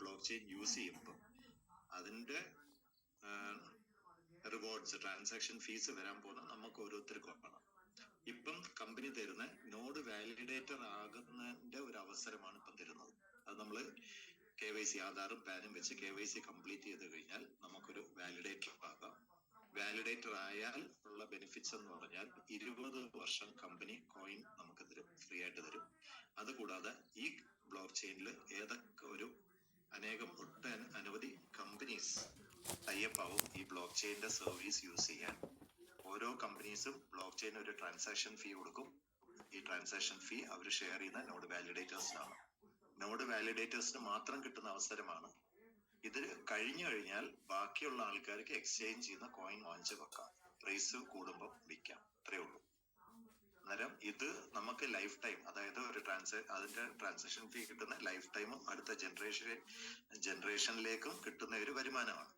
Block chain use ചെയ്യുമ്പോൾ അതിന്റെ rewards, transaction fees വരാൻ പോകുന്ന നമുക്ക് ഓരോരുത്തർക്കും ആണ്. ഇപ്പം കമ്പനി തരുന്ന നോഡ് വാലിഡേറ്റർ ആകുന്നതിന്റെ ഒരു അവസരമാണ് ഇപ്പം തരുന്നത്. അത് നമ്മള് KYC ആധാറും പാനും വെച്ച് KYC കംപ്ലീറ്റ് ചെയ്ത് കഴിഞ്ഞാൽ നമുക്കൊരു വാലിഡേറ്റർ ആകാം. വാലിഡേറ്റർ ആയാൽ ഉള്ള ബെനിഫിറ്റ്സ് എന്ന് പറഞ്ഞാൽ 20 വർഷം കമ്പനി കോയിൻ നമുക്ക് തരും, ഫ്രീ ആയിട്ട് തരും. അതുകൂടാതെ ഈ ബ്ലോക്ക് ചെയിനിൽ ഏതൊക്കെ ഒരു അനവധി കമ്പനീസ് ടൈപ്പ് ആവും ഈ ബ്ലോക്ക് ചെയിന്റെ സർവീസ് യൂസ് ചെയ്യാൻ. ഓരോ കമ്പനീസും ബ്ലോക്ക് ചെയിൻ ഒരു ട്രാൻസാക്ഷൻ ഫീ കൊടുക്കും. ഈ ട്രാൻസാക്ഷൻ ഫീ അവർ ഷെയർ ചെയ്യുന്ന നോഡ് വാലിഡേറ്റേഴ്സിനാണ്. നോഡ് വാലിഡേറ്റേഴ്സിന് മാത്രം കിട്ടുന്ന അവസരമാണ്. ഇത് കഴിഞ്ഞു കഴിഞ്ഞാൽ ബാക്കിയുള്ള ആൾക്കാർക്ക് എക്സ്ചേഞ്ച് ചെയ്യുന്ന കോയിൻ വാങ്ങിച്ച് വെക്കാം, പ്രൈസ് കൂടുമ്പോൾ വിൽക്കാം, അത്രേ ഉള്ളൂ. അന്നേരം ഇത് നമുക്ക് ലൈഫ് ടൈം, അതായത് ഒരു അതിന്റെ ട്രാൻസാക്ഷൻ ഫീ കിട്ടുന്ന ലൈഫ് ടൈമും അടുത്ത ജനറേഷനിലേക്കും കിട്ടുന്ന ഒരു വരുമാനമാണ്.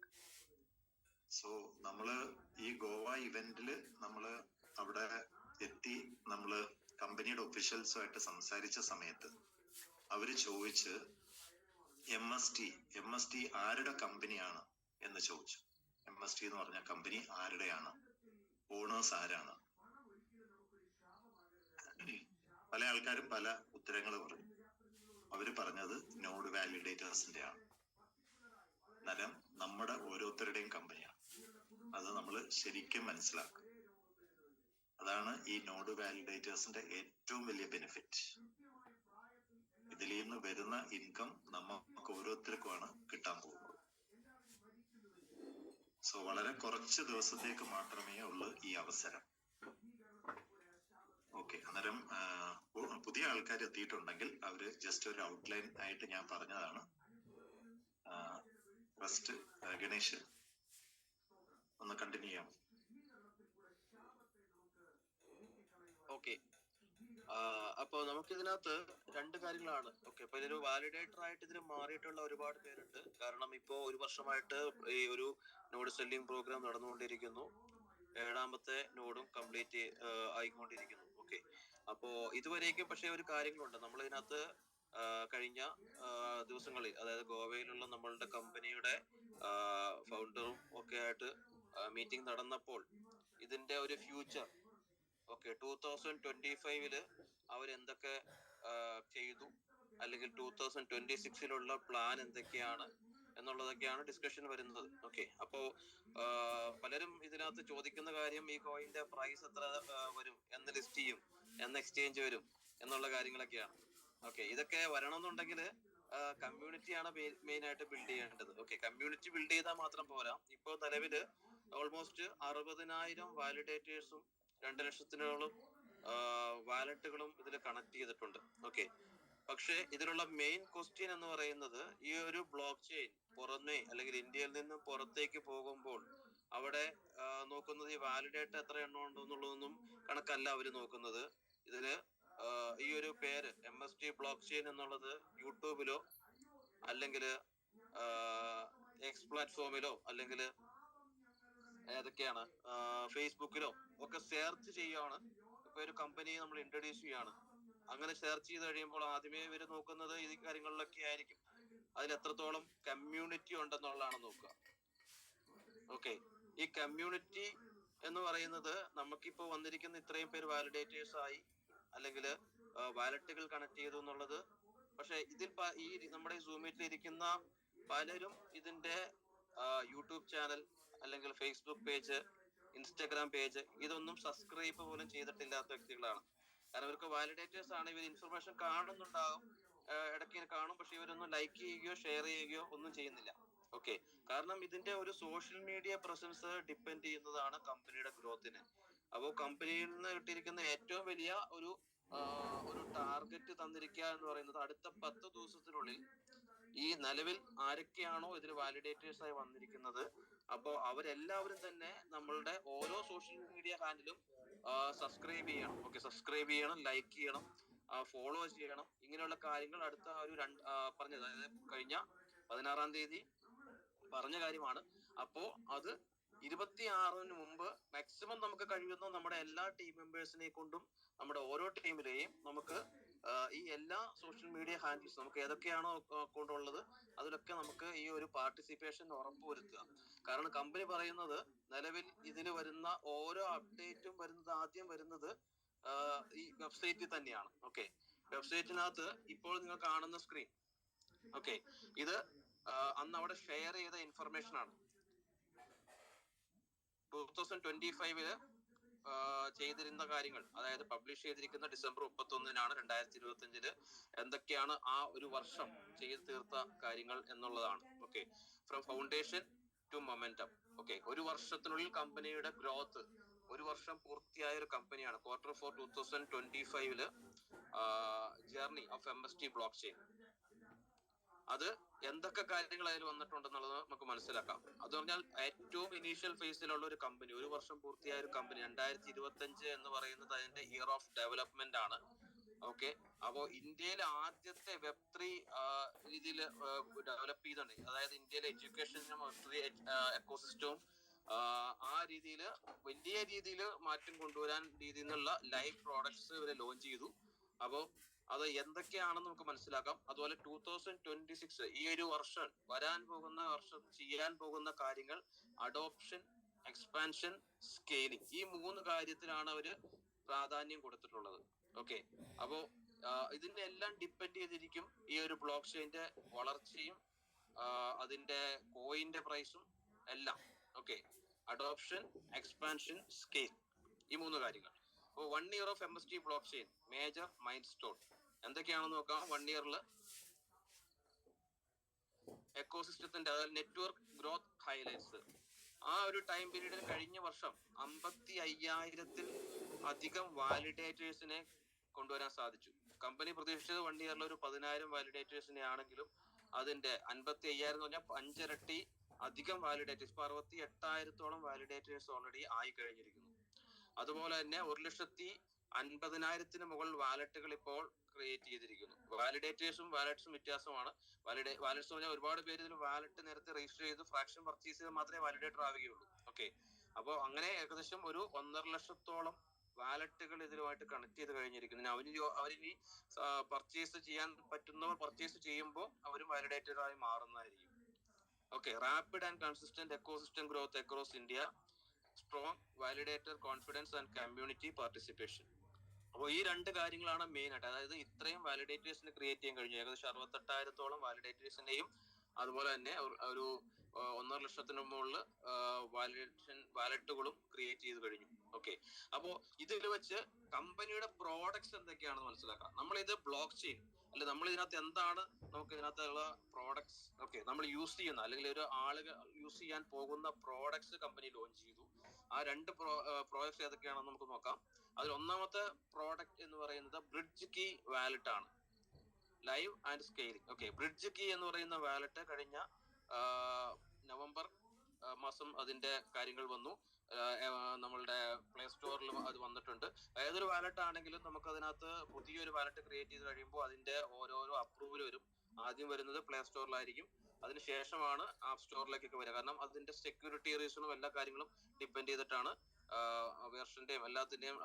സോ നമ്മള് ഈ ഗോവ ഇവന്റില് നമ്മള് അവിടെ എത്തി നമ്മള് കമ്പനിയുടെ ഒഫീഷ്യൽസുമായിട്ട് സംസാരിച്ച സമയത്ത് അവര് ചോദിച്ച് MST ആരുടെ കമ്പനിയാണ് എന്ന് ചോദിച്ചു. MST എന്ന് പറഞ്ഞ കമ്പനി ആരുടെയാണ്, ഓണേഴ്സ് ആരാണ്? പല ആൾക്കാരും പല ഉത്തരങ്ങൾ പറഞ്ഞു. അവര് പറഞ്ഞത് നോഡ് വാലിഡേറ്റേഴ്സിന്റെ ആണ്. അന്നേരം നമ്മുടെ ഓരോരുത്തരുടെയും കമ്പനിയാണ്. അത് നമ്മൾ ശരിക്കും മനസ്സിലാക്കും. അതാണ് ഈ നോഡ് വാലിഡേറ്റേഴ്സിന്റെ ഏറ്റവും വലിയ ബെനിഫിറ്റ്. ഇതിൽ നിന്ന് വരുന്ന ഇൻകം നമുക്ക് ഓരോരുത്തർക്കുമാണ് കിട്ടാൻ പോകുന്നത്. സോ വളരെ കുറച്ച് ദിവസത്തേക്ക് മാത്രമേ ഉള്ളൂ ഈ അവസരം. ഓക്കെ, അന്നേരം പുതിയ ആൾക്കാർ എത്തിയിട്ടുണ്ടെങ്കിൽ അവര് ജസ്റ്റ് ഒരു ഔട്ട്ലൈൻ ആയിട്ട് ഞാൻ പറഞ്ഞതാണ്. ഫസ്റ്റ് ഗണേഷ് ഒന്ന് കണ്ടിന്യൂ ചെയ്യാം. ഓക്കെ, അപ്പൊ നമുക്ക് ഇതിനകത്ത് രണ്ട് കാര്യങ്ങളാണ്. ഓക്കെ, അപ്പൊ ഇതൊരു വാലിഡേറ്റർ ആയിട്ട് ഇതിന് മാറിയിട്ടുള്ള ഒരുപാട് പേരുണ്ട്. കാരണം ഇപ്പോ 1 വർഷമായിട്ട് ഈ ഒരു നോഡ് സെല്ലിംഗ് പ്രോഗ്രാം നടന്നുകൊണ്ടിരിക്കുന്നു. 7ാമത്തെ നോഡും കംപ്ലീറ്റ് ആയിക്കൊണ്ടിരിക്കുന്നു. ഓക്കെ, അപ്പോ ഇതുവരേക്കും പക്ഷെ ഒരു കാര്യങ്ങളുണ്ട്. നമ്മൾ ഇതിനകത്ത് കഴിഞ്ഞ ദിവസങ്ങളിൽ, അതായത് ഗോവയിലുള്ള നമ്മളുടെ കമ്പനിയുടെ ഫൗണ്ടറും ഒക്കെ ആയിട്ട് മീറ്റിംഗ് നടന്നപ്പോൾ ഇതിന്റെ ഒരു ഫ്യൂച്ചർ, ഓക്കെ, 2025 അവരെന്തൊക്കെ ചെയ്തു, അല്ലെങ്കിൽ 2026 പ്ലാൻ എന്തൊക്കെയാണ് എന്നുള്ളതൊക്കെയാണ് ഡിസ്കഷൻ വരുന്നത്. ഓക്കെ, അപ്പോ പലരും ഇതിനകത്ത് ചോദിക്കുന്ന കാര്യം ഈ കോയിന്റെ പ്രൈസ് എത്ര വരും, എന്ന് ലിസ്റ്റ് ചെയ്യും, എന്ന് എക്സ്ചേഞ്ച് വരും എന്നുള്ള കാര്യങ്ങളൊക്കെയാണ്. ഓക്കെ, ഇതൊക്കെ വരണമെന്നുണ്ടെങ്കിൽ കമ്മ്യൂണിറ്റിയാണ് മെയിൻ ആയിട്ട് ബിൽഡ് ചെയ്യേണ്ടത്. ഓക്കെ, കമ്മ്യൂണിറ്റി ബിൽഡ് ചെയ്താൽ മാത്രം പോരാ. ഇപ്പോ നിലവില് ഓൾമോസ്റ്റ് 60,000 വാലിഡേറ്റേഴ്സും 2 ലക്ഷത്തിനോളം വാലറ്റുകളും ഇതിൽ കണക്ട് ചെയ്തിട്ടുണ്ട്. ഓക്കെ, പക്ഷെ ഇതിലുള്ള മെയിൻ ക്വസ്റ്റ്യൻ എന്ന് പറയുന്നത്, ഈ ഒരു ബ്ലോക്ക് ചെയിൻ പുറമേ അല്ലെങ്കിൽ ഇന്ത്യയിൽ നിന്നും പുറത്തേക്ക് പോകുമ്പോൾ അവിടെ നോക്കുന്നത് ഈ വാലിഡേറ്റർ എത്ര എണ്ണം ഉണ്ടോ എന്നുള്ളതൊന്നും കണക്കല്ല അവര് നോക്കുന്നത്. ഇതില് ഈ ഒരു പേര് MST ബ്ലോക്ക് ചെയിൻ എന്നുള്ളത് യൂട്യൂബിലോ അല്ലെങ്കിൽ എക്സ് പ്ലാറ്റ്ഫോമിലോ അല്ലെങ്കിൽ ഏതൊക്കെയാണ് ഫേസ്ബുക്കിലോ ഒക്കെ സെർച്ച് ചെയ്യുകയാണ്. ഇപ്പൊ ഒരു കമ്പനി നമ്മൾ ഇൻട്രൊഡ്യൂസ് ചെയ്യാണ്. അങ്ങനെ സെർച്ച് ചെയ്ത് കഴിയുമ്പോൾ ആദ്യമേ ഇവര് നോക്കുന്നത് ഈ കാര്യങ്ങളിലൊക്കെ ആയിരിക്കും. അതിൽ എത്രത്തോളം കമ്മ്യൂണിറ്റി ഉണ്ടെന്നുള്ളതാണ് നോക്കുക. ഓക്കെ, ഈ കമ്മ്യൂണിറ്റി എന്ന് പറയുന്നത് നമുക്കിപ്പോ വന്നിരിക്കുന്ന ഇത്രയും പേര് വാലിഡേറ്റേഴ്സ് ആയി അല്ലെങ്കിൽ വാലറ്റുകൾ കണക്ട് ചെയ്തു എന്നുള്ളത്. പക്ഷെ ഇതിൽ ഈ നമ്മുടെ സൂം മീറ്റിൽ ഇരിക്കുന്ന പലരും ഇതിന്റെ യൂട്യൂബ് ചാനൽ അല്ലെങ്കിൽ ഫേസ്ബുക്ക് പേജ്, ഇൻസ്റ്റാഗ്രാം പേജ് ഇതൊന്നും സബ്സ്ക്രൈബ് പോലും ചെയ്തിട്ടില്ലാത്ത വ്യക്തികളാണ്. കാരണം ഇവർക്ക് വാലിഡേറ്റേഴ്സ് ആണ്. ഇവർ ഇൻഫർമേഷൻ കാണുന്നുണ്ടാകും, ഇടയ്ക്ക് കാണും, പക്ഷെ ഇവരൊന്നും ലൈക്ക് ചെയ്യുകയോ ഷെയർ ചെയ്യുകയോ ഒന്നും ചെയ്യുന്നില്ല. ഓക്കെ, കാരണം ഇതിന്റെ ഒരു സോഷ്യൽ മീഡിയ പ്രസൻസ് ഡിപ്പെൻഡ് ചെയ്യുന്നതാണ് കമ്പനിയുടെ ഗ്രോത്തിന്. അപ്പോൾ കമ്പനിയിൽ നിന്ന് കിട്ടിയിരിക്കുന്ന ഏറ്റവും വലിയ ഒരു ടാർഗറ്റ് തന്നിരിക്കുക എന്ന് പറയുന്നത്, അടുത്ത 10 ദിവസത്തിനുള്ളിൽ ഈ നിലവിൽ ആരൊക്കെയാണോ ഇതിന് വാലിഡേറ്റേഴ്സ് ആയി വന്നിരിക്കുന്നത്, അപ്പോ അവരെല്ലാവരും തന്നെ നമ്മളുടെ ഓരോ സോഷ്യൽ മീഡിയ ഹാൻഡിലും സബ്സ്ക്രൈബ് ചെയ്യണം. ഓക്കെ, സബ്സ്ക്രൈബ് ചെയ്യണം, ലൈക്ക് ചെയ്യണം, ഫോളോ ചെയ്യണം. ഇങ്ങനെയുള്ള കാര്യങ്ങൾ അടുത്ത ഒരു പറഞ്ഞത്, അതായത് കഴിഞ്ഞ 16-ാം തീയതി പറഞ്ഞ കാര്യമാണ്. അപ്പോ അത് 26-ന് മുമ്പ് മാക്സിമം നമുക്ക് കഴിയുന്ന നമ്മുടെ എല്ലാ ടീം മെമ്പേഴ്സിനെ കൊണ്ടും നമ്മുടെ ഓരോ ടീമിലെയും നമുക്ക് ഈ എല്ലാ സോഷ്യൽ മീഡിയ ഹാൻഡിൽസ് നമുക്ക് ഏതൊക്കെയാണോ അക്കൗണ്ട് ഉള്ളത് അതിലൊക്കെ നമുക്ക് ഈ ഒരു പാർട്ടിസിപ്പേഷൻ ഉറപ്പുവരുത്തുക. കാരണം കമ്പനി പറയുന്നത് നിലവിൽ ഇതിൽ വരുന്ന ഓരോ അപ്ഡേറ്റും വരുന്നത് ആദ്യം വരുന്നത് ഈ വെബ്സൈറ്റിൽ തന്നെയാണ്. ഓക്കെ, വെബ്സൈറ്റിനകത്ത് ഇപ്പോൾ നിങ്ങൾ കാണുന്ന സ്ക്രീൻ, ഓക്കെ, ഇത് അന്ന് അവിടെ ഷെയർ ചെയ്ത ഇൻഫർമേഷൻ ആണ്. 2025 ചെയ്തിരുന്ന കാര്യങ്ങൾ, അതായത് പബ്ലിഷ് ചെയ്തിരിക്കുന്ന ഡിസംബർ 31-നാണ് 2025 എന്തൊക്കെയാണ് ആ ഒരു വർഷം ചെയ്ത് തീർത്ത കാര്യങ്ങൾ എന്നുള്ളതാണ്. Okay, from foundation to momentum. Okay, ഒരു വർഷത്തിനുള്ളിൽ കമ്പനിയുടെ ഗ്രോത്ത്, ഒരു വർഷം പൂർത്തിയായ ഒരു കമ്പനിയാണ് Q4 2025 journey of MST block chain. അത് എന്തൊക്കെ കാര്യങ്ങൾ അതിൽ വന്നിട്ടുണ്ടെന്നുള്ളത് നമുക്ക് മനസ്സിലാക്കാം. അത് പറഞ്ഞാൽ ഏറ്റവും ഇനീഷ്യൽ ഫേസിലുള്ള ഒരു കമ്പനി, ഒരു വർഷം പൂർത്തിയായ ഒരു കമ്പനി, 2025 എന്ന് പറയുന്നത് അതിന്റെ ഇയർ ഓഫ് ഡെവലപ്മെന്റ് ആണ്. ഓക്കെ, അപ്പോ ഇന്ത്യയിൽ ആദ്യത്തെ Web3 രീതിയിൽ ഡെവലപ്പ് ചെയ്തിട്ടുണ്ട്. അതായത് ഇന്ത്യയിലെ എഡ്യൂക്കേഷനും Web3 എക്കോസിസ്റ്റവും ആ രീതിയിൽ വലിയ രീതിയിൽ മാറ്റം കൊണ്ടുവരാൻ രീതിയിൽ നിന്നുള്ള ലൈവ് പ്രോഡക്ട്സ് ഇവരെ ലോഞ്ച് ചെയ്തു. അപ്പോ അത് എന്തൊക്കെയാണെന്ന് നമുക്ക് മനസ്സിലാക്കാം. അതുപോലെ 2026 ഈ ഒരു വർഷം, വരാൻ പോകുന്ന വർഷം ചെയ്യാൻ പോകുന്ന കാര്യങ്ങൾ അഡോപ്ഷൻ, എക്സ്പാൻഷൻ, സ്കെയിലിംഗ്, ഈ 3 കാര്യത്തിലാണ് അവര് പ്രാധാന്യം കൊടുത്തിട്ടുള്ളത്. ഓക്കെ, അപ്പോ ഇതിന്റെ എല്ലാം ഡിപ്പെൻഡ് ചെയ്തിരിക്കും ഈ ഒരു ബ്ലോക്ക് ചെയിന്റെ വളർച്ചയും അതിന്റെ കോയിന്റെ പ്രൈസും എല്ലാം. ഓക്കെ, അഡോപ്ഷൻ, എക്സ്പാൻഷൻ, സ്കെയിൽ, ഈ 3 കാര്യങ്ങൾ. അപ്പോൾ 1 year of MST block chain major mile stone എന്തൊക്കെയാണെന്ന് നോക്കാം. 1 year എക്കോസിസ്റ്റത്തിന്റെ, അതായത് നെറ്റ്വർക്ക് ഗ്രോത്ത് ഹൈലൈറ്റ്സ്. ആ ഒരു ടൈം പീരീഡിൽ കഴിഞ്ഞ വർഷം 55,000-ൽ അധികം വാലിഡേറ്റേഴ്സിനെ കൊണ്ടുവരാൻ സാധിച്ചു. കമ്പനി പ്രതീക്ഷിച്ചത് 1 year ഒരു 10,000 വാലിഡേറ്റേഴ്സിനെ ആണെങ്കിലും അതിന്റെ 55,000 എന്ന് പറഞ്ഞാൽ 5 ഇരട്ടി അധികം വാലിഡേറ്റേഴ്സ്, ഇപ്പൊ 68,000-ഓളം വാലിഡേറ്റേഴ്സ് ഓൾറെഡി ആയി കഴിഞ്ഞിരിക്കുന്നു. അതുപോലെ തന്നെ 1,50,000-ന് മുകളിൽ വാലറ്റുകൾ ഇപ്പോൾ ക്രിയേറ്റ് ചെയ്തിരിക്കുന്നു. വാലിഡേറ്റേഴ്സും വാലറ്റ്സും വ്യത്യാസമാണ്. വാലറ്റ്സ് പറഞ്ഞാൽ ഒരുപാട് പേര് ഇതിൽ വാലറ്റ് നേരത്തെ രജിസ്റ്റർ ചെയ്ത് ഫ്രാക്ഷൻ പർച്ചേസ് ചെയ്ത് മാത്രമേ വാലിഡേറ്റർ ആവുകയുള്ളൂ. ഓക്കെ, അപ്പോൾ അങ്ങനെ ഏകദേശം ഒരു 1.5 ലക്ഷത്തോളം വാലറ്റുകൾ ഇതിലുമായിട്ട് കണക്ട് ചെയ്ത് കഴിഞ്ഞിരിക്കുന്നു. അവരിനി പർച്ചേസ് ചെയ്യാൻ പറ്റുന്നവർ പർച്ചേസ് ചെയ്യുമ്പോൾ അവരും വാലിഡേറ്ററായി മാറുന്നതായിരിക്കും. Okay, rapid and consistent ecosystem growth across India, strong validator confidence and community participation. അപ്പോൾ ഈ 2 കാര്യങ്ങളാണ് മെയിൻ ആയിട്ട്. അതായത് ഇത്രയും വാലിഡേറ്റേഴ്സിന് ക്രിയേറ്റ് ചെയ്യാൻ കഴിഞ്ഞു. ഏകദേശം 68,000-ഓളം വാലിഡേറ്റേഴ്സിനെയും അതുപോലെ തന്നെ ഒരു 1.5 ലക്ഷത്തിന് മുകളിൽ വാലറ്റുകളും ക്രിയേറ്റ് ചെയ്ത് കഴിഞ്ഞു. ഓക്കെ, അപ്പോ ഇതിൽ വെച്ച് കമ്പനിയുടെ പ്രോഡക്ട്സ് എന്തൊക്കെയാണെന്ന് മനസ്സിലാക്കാം. നമ്മളിത് ബ്ലോക്ക് ചെയിൻ അല്ലെ, നമ്മൾ ഇതിനകത്ത് എന്താണ് നമുക്ക് ഇതിനകത്തുള്ള പ്രോഡക്ട്സ്, ഓക്കെ, നമ്മൾ യൂസ് ചെയ്യുന്ന അല്ലെങ്കിൽ ഒരു ആളുകൾ യൂസ് ചെയ്യാൻ പോകുന്ന പ്രോഡക്ട്സ് കമ്പനി ലോഞ്ച് ചെയ്തു. ആ 2 പ്രോഡക്ട്സ് ഏതൊക്കെയാണെന്ന് നമുക്ക് നോക്കാം. അതിൽ ഒന്നാമത്തെ പ്രോഡക്റ്റ് എന്ന് പറയുന്നത് ബ്രിഡ്ജ് കീ വാലറ്റ് ആണ്, live and scaling. Okay, Bridge Key എന്ന് പറയുന്ന വാലറ്റ് കഴിഞ്ഞ നവംബർ മാസം അതിന്റെ കാര്യങ്ങൾ വന്നു. നമ്മളുടെ പ്ലേ സ്റ്റോറിലും അത് വന്നിട്ടുണ്ട്. ഏതൊരു വാലറ്റ് ആണെങ്കിലും നമുക്ക് അതിനകത്ത് പുതിയൊരു വാലറ്റ് ക്രിയേറ്റ് ചെയ്ത് കഴിയുമ്പോൾ അതിന്റെ ഓരോരോ അപ്രൂവൽ വരും. ആദ്യം വരുന്നത് പ്ലേ സ്റ്റോറിലായിരിക്കും, അതിനുശേഷമാണ് ആപ്പ് സ്റ്റോറിലേക്കൊക്കെ വരിക. കാരണം അതിന്റെ സെക്യൂരിറ്റി റീസണും എല്ലാ കാര്യങ്ങളും ഡിപ്പെൻഡ് ചെയ്തിട്ടാണ്, വേർഷന്റെയും എല്ലാത്തിന്റെയും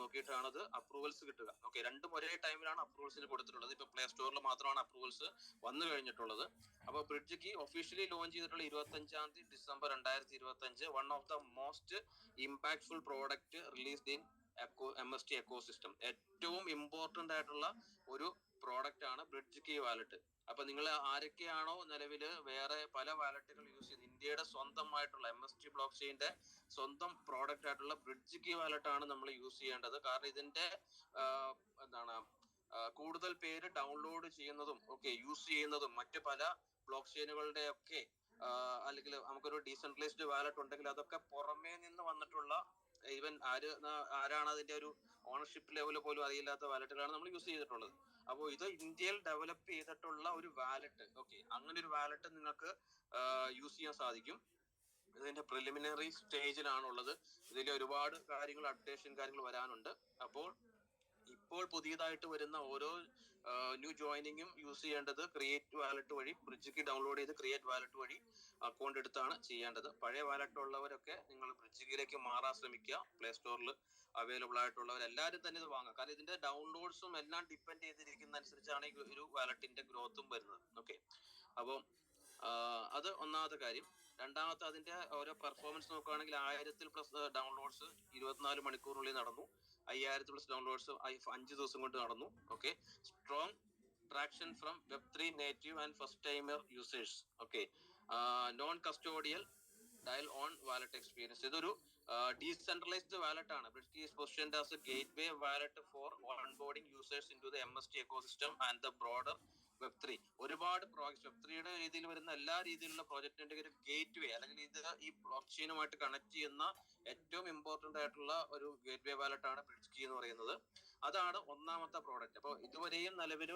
നോക്കിയിട്ടാണ് അത് അപ്രൂവൽസ് കിട്ടുക. ഓക്കെ, 2 ഒരേ ടൈമിലാണ് അപ്രൂവൽസിന് കൊടുത്തിട്ടുള്ളത്. ഇപ്പൊ പ്ലേ സ്റ്റോറിൽ മാത്രമാണ് അപ്രൂവൽസ് വന്നു കഴിഞ്ഞിട്ടുള്ളത്. അപ്പോൾ ബ്രിഡ്ജ് കീ ഒഫീഷ്യലി ലോഞ്ച് ചെയ്തിട്ടുള്ള 25 December 2025. One of the most impactful product released in MST ecosystem. ഏറ്റവും ഇമ്പോർട്ടന്റ് ആയിട്ടുള്ള ഒരു പ്രോഡക്റ്റ് ആണ് ബ്രിഡ്ജ് കീ വാലറ്റ്. അപ്പൊ നിങ്ങൾ ആരൊക്കെയാണോ നിലവില് വേറെ പല വാലറ്റുകൾ യൂസ് ചെയ്ത് ഇന്ത്യയുടെ സ്വന്തമായിട്ടുള്ള MST ബ്ലോക്ക് ചെയിന്റെ സ്വന്തം പ്രോഡക്റ്റ് ആയിട്ടുള്ള ബ്രിഡ്ജ് കീ വാലറ്റ് ആണ് നമ്മൾ യൂസ് ചെയ്യേണ്ടത്. കാരണം ഇതിന്റെ കൂടുതൽ പേര് ഡൗൺലോഡ് ചെയ്യുന്നതും യൂസ് ചെയ്യുന്നതും മറ്റു പല ബ്ലോക്ക് ചെയിനുകളുടെ ഒക്കെ അല്ലെങ്കിൽ നമുക്കൊരു ഡീസെൻട്രലൈസ്ഡ് വാലറ്റ് ഉണ്ടെങ്കിൽ അതൊക്കെ പുറമേ നിന്ന് വന്നിട്ടുള്ള, ഈവൻ ആരാണ് അതിന്റെ ഒരു ഓണർഷിപ്പ് ലെവൽ പോലും അറിയില്ലാത്ത വാലറ്റുകളാണ് നമ്മൾ യൂസ് ചെയ്തിട്ടുള്ളത്. അപ്പോൾ ഇത് ഇന്ത്യയിൽ ഡെവലപ്പ് ചെയ്തിട്ടുള്ള ഒരു വാലറ്റ്. ഓക്കെ, അങ്ങനെ ഒരു വാലറ്റ് നിങ്ങൾക്ക് യൂസ് ചെയ്യാൻ സാധിക്കും. ഇതിന്റെ പ്രിലിമിനറി സ്റ്റേജിലാണുള്ളത്. ഇതിൽ ഒരുപാട് കാര്യങ്ങൾ, അപ്ഡേഷൻ കാര്യങ്ങൾ വരാനുണ്ട്. അപ്പോൾ ഇപ്പോൾ പുതിയതായിട്ട് വരുന്ന ഓരോ ന്യൂ ജോയിനിങ്ങും യൂസ് ചെയ്യേണ്ടത് ക്രിയേറ്റ് വാലറ്റ് വഴി ബ്രിഡ്ജ് കീ ഡൗൺലോഡ് ചെയ്ത് ക്രിയേറ്റ് വാലറ്റ് വഴി അക്കൗണ്ട് എടുത്താണ് ചെയ്യേണ്ടത്. പഴയ വാലറ്റ് ഉള്ളവരൊക്കെ നിങ്ങൾ ബ്രിഡ്ജ് കീയിലേക്ക് മാറാൻ ശ്രമിക്കുക. പ്ലേ സ്റ്റോറിൽ അവൈലബിൾ ആയിട്ടുള്ളവർ എല്ലാവരും തന്നെ ഇത് വാങ്ങുക. കാരണം ഇതിന്റെ ഡൗൺലോഡ്സും എല്ലാം ഡിപ്പെൻഡ് ചെയ്തിരിക്കുന്ന അനുസരിച്ചാണ് ഈ ഒരു വാലറ്റിന്റെ ഗ്രോത്തും വരുന്നത്. ഓക്കെ, അപ്പോൾ അത് ഒന്നാമത്തെ കാര്യം. രണ്ടാമത്തെ, അതിന്റെ ഓരോ പെർഫോമൻസ് നോക്കുകയാണെങ്കിൽ 1000+ ഡൗൺലോഡ്സ് 24 മണിക്കൂറിനുള്ളിൽ നടന്നു. 5000+ ഡൗൺലോഡ്സ് 5 ദിവസം കൊണ്ട് നടന്നു. Okay, strong traction from Web3 native and first timer users. Okay, non custodial dial on wallet experience. ഇതൊരു ഡീസെൻട്രലൈസ്ഡ് വാലറ്റ് ആണ്. Bridge Key is positioned as a gateway wallet for onboarding users in to the MST ecosystem and the broader Web3. ഒരുപാട് Web3യുടെ രീതിയിൽ വരുന്ന എല്ലാ രീതിയിലുള്ള പ്രോജക്റ്റിന്റെ ഒരു gate വേ, അല്ലെങ്കിൽ ഇത് ഈ ബ്ലോക്ക് ചെയിനുമായിട്ട് കണക്ട് ചെയ്യുന്ന ഏറ്റവും ഇമ്പോർട്ടന്റ് ആയിട്ടുള്ള ഒരു ഗേറ്റ് വേ വാലറ്റ് ആണ് ബ്രിഡ്ജ് കീ എന്ന് പറയുന്നത്. അതാണ് ഒന്നാമത്തെ പ്രോഡക്റ്റ്. അപ്പോൾ ഇതുവരെയും നിലവിൽ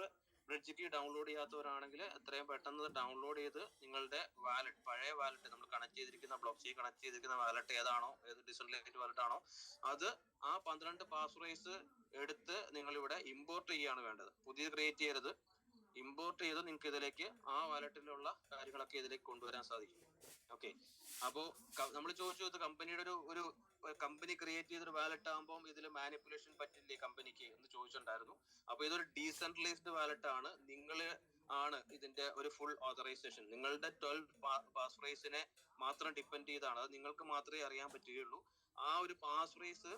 ബ്രിഡ്ജ് കീ ഡൗൺലോഡ് ചെയ്യാത്തവരാണെങ്കിൽ എത്രയും പെട്ടെന്ന് ഡൗൺലോഡ് ചെയ്ത് നിങ്ങളുടെ വാലറ്റ്, പഴയ വാലറ്റ്, നമ്മൾ കണക്ട് ചെയ്തിരിക്കുന്ന ബ്ലോക്ക് ചെയിൻ കണക്ട് ചെയ്തിരിക്കുന്ന വാലറ്റ് ഏതാണോ, ഏത് ഡിസെൻട്രലൈസ്ഡ് വാലറ്റ് ആണോ, അത് ആ 12 പാസ്വേഡ്സ് എടുത്ത് നിങ്ങൾ ഇവിടെ ഇമ്പോർട്ട് ചെയ്യാണ് വേണ്ടത്. പുതിയത് ക്രിയേറ്റ് ചെയ്യരുത്. ഇമ്പോർട്ട് ചെയ്ത് നിങ്ങൾക്ക് ഇതിലേക്ക് ആ വാലറ്റിലുള്ള കാര്യങ്ങളൊക്കെ ഇതിലേക്ക് കൊണ്ടുവരാൻ സാധിക്കും. ഓക്കെ, അപ്പോ നമ്മൾ ചോദിച്ചു, ഇത് കമ്പനിയുടെ ഒരു കമ്പനി ക്രിയേറ്റ് ചെയ്തൊരു വാലറ്റ് ആകുമ്പോൾ ഇതിൽ മാനിപ്പുലേഷൻ പറ്റില്ലേ കമ്പനിക്ക് എന്ന് ചോദിച്ചിട്ടുണ്ടായിരുന്നു. അപ്പൊ ഇതൊരു ഡീസെൻട്രലൈസ്ഡ് വാലറ്റ് ആണ്. നിങ്ങൾ ആണ് ഇതിന്റെ ഒരു ഫുൾ ഓതറൈസേഷൻ. നിങ്ങളുടെ 12 പാസ്വേഡ്സിനെ മാത്രം ഡിപ്പെൻഡ് ചെയ്താണ്. അത് നിങ്ങൾക്ക് മാത്രമേ അറിയാൻ പറ്റുകയുള്ളൂ. ആ ഒരു പാസ്വേഡ്സ്